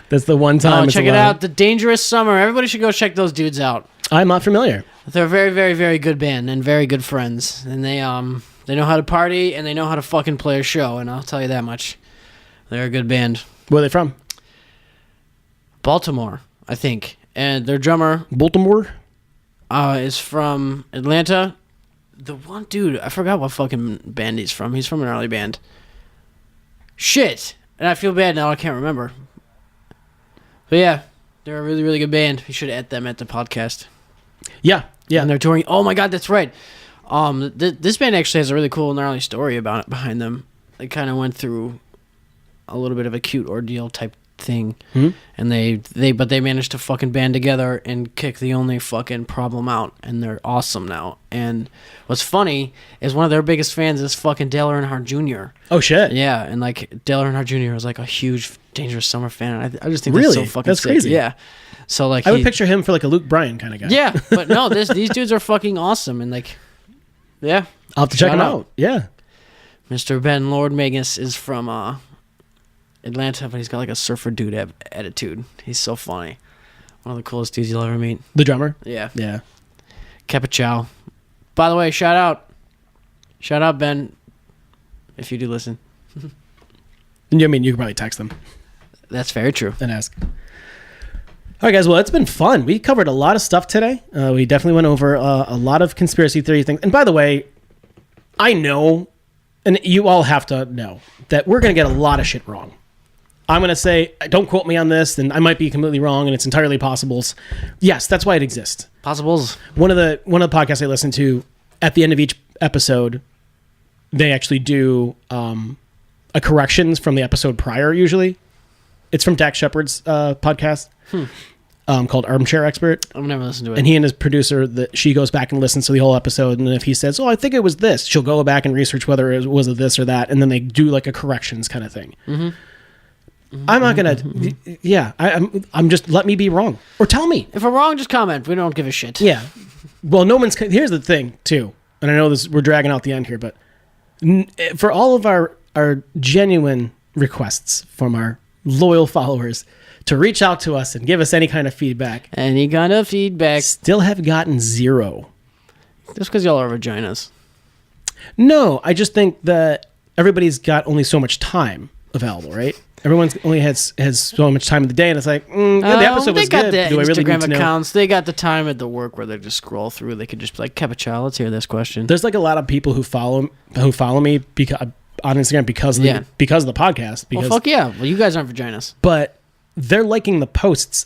That's the one time. Check it out. The Dangerous Summer. Everybody should go check those dudes out. I'm not familiar. They're a very, very, very good band and very good friends. And they know how to party and they know how to fucking play a show. And I'll tell you that much. They're a good band. Where are they from? Baltimore, I think. And their drummer, Baltimore, is from Atlanta. The one dude, I forgot what fucking band he's from. He's from an early band. Shit. And I feel bad now. I can't remember. But yeah, they're a really, really good band. You should add them at the podcast. Yeah. And they're touring. Oh my God, that's right. This band actually has a really cool, gnarly story behind them. They kind of went through a little bit of a cute ordeal type thing, and they managed to fucking band together and kick the only fucking problem out, and they're awesome now. And what's funny is one of their biggest fans is fucking Dale Earnhardt Jr. Oh shit! Yeah, and like Dale Earnhardt Jr. is like a huge Dangerous Summer fan. I just think Really? that's so fucking That's sick. crazy. Yeah. So like I would picture him for like a Luke Bryan kind of guy. Yeah, but no, these dudes are fucking awesome, and like, yeah, I'll have to check him out. Yeah. Mr. Ben Lord Magus is from Atlanta, but he's got like a surfer dude attitude. He's so funny. One of the coolest dudes you'll ever meet. The drummer. Yeah. Yeah. Capichow. By the way, shout out Ben, if you do listen. I mean, you can probably text them That's very true. and ask. All right, guys. Well, it's been fun. We covered a lot of stuff today. We definitely went over a lot of conspiracy theory things. And by the way, I know, and you all have to know, that we're going to get a lot of shit wrong. I'm going to say, don't quote me on this, and I might be completely wrong, and it's entirely possible. Yes, that's why it exists. Possibles. One of the podcasts I listen to, at the end of each episode, they actually do a corrections from the episode prior, usually. It's from Dax Shepard's podcast. Called Armchair Expert. I've never listened to it. And he and his producer, she goes back and listens to the whole episode, and if he says, "Oh, I think it was this," she'll go back and research whether it was a this or that, and then they do like a corrections kind of thing. I'm not gonna. Yeah, I'm just let me be wrong or tell me if we're wrong. Just comment. We don't give a shit. Yeah. Well, no one's. Here's the thing too, and I know we're dragging out the end here, but for all of our genuine requests from our loyal followers to reach out to us and give us any kind of feedback. Any kind of feedback. Still have gotten zero. Just because y'all are vaginas. No, I just think that everybody's got only so much time available, right? Everyone's only has so much time in the day, and it's like, yeah, the episode was good. They got the Do I really Instagram need to know? accounts. They got the time at the work where they just scroll through. They could just be like, Capichow, let's hear this question. There's like a lot of people who follow me because on Instagram because of the podcast. Because, well, fuck yeah. Well, you guys aren't vaginas. But they're liking the posts.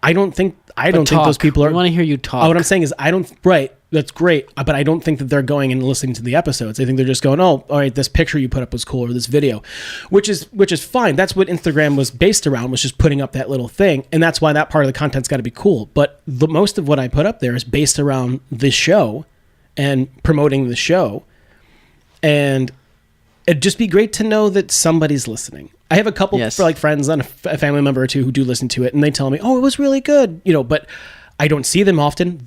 I don't think those people are. I want to hear you talk. Oh, what I'm saying is right. That's great, but I don't think that they're going and listening to the episodes. I think they're just going, "Oh, all right, this picture you put up was cool, or this video," which is fine. That's what Instagram was based around, was just putting up that little thing, and that's why that part of the content's got to be cool. But the most of what I put up there is based around this show and promoting the show, and it'd just be great to know that somebody's listening. I have a couple friends and a family member or two who do listen to it, and they tell me, "Oh, it was really good," but I don't see them often.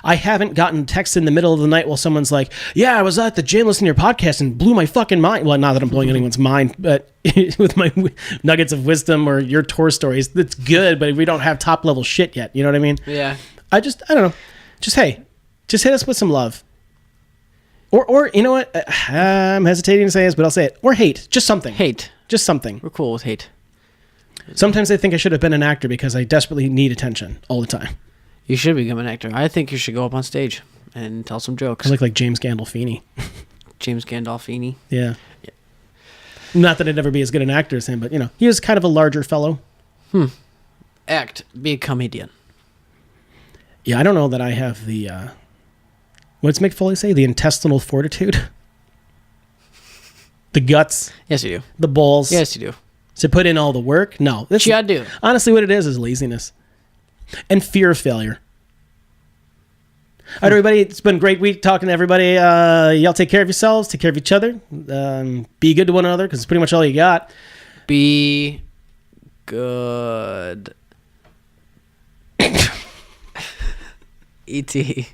I haven't gotten text in the middle of the night while someone's like, "Yeah, I was at the gym listening to your podcast and blew my fucking mind." Well, not that I'm blowing anyone's mind, but with my nuggets of wisdom or your tour stories, that's good. But we don't have top level shit yet. You know what I mean? Yeah. I don't know. Just hit us with some love. Or you know what? I'm hesitating to say this, but I'll say it. Or hate. Just something. Hate. Just something. We're cool with hate. Sometimes I think I should have been an actor because I desperately need attention all the time. You should become an actor. I think you should go up on stage and tell some jokes. I look like James Gandolfini. James Gandolfini? Yeah. Not that I'd ever be as good an actor as him, but, he was kind of a larger fellow. Act. Be a comedian. Yeah, I don't know that I have the, what's Mick Foley say? The intestinal fortitude? The guts? Yes, you do. The balls? Yes, you do. To put in all the work? No. Yeah, I do. Honestly, what it is laziness. And fear of failure. All right, everybody. It's been a great week talking to everybody. Y'all take care of yourselves. Take care of each other. Be good to one another because it's pretty much all you got. Be good. E.T.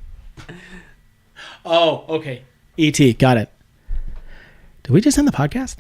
Oh, okay. E.T. Got it. Did we just end the podcast?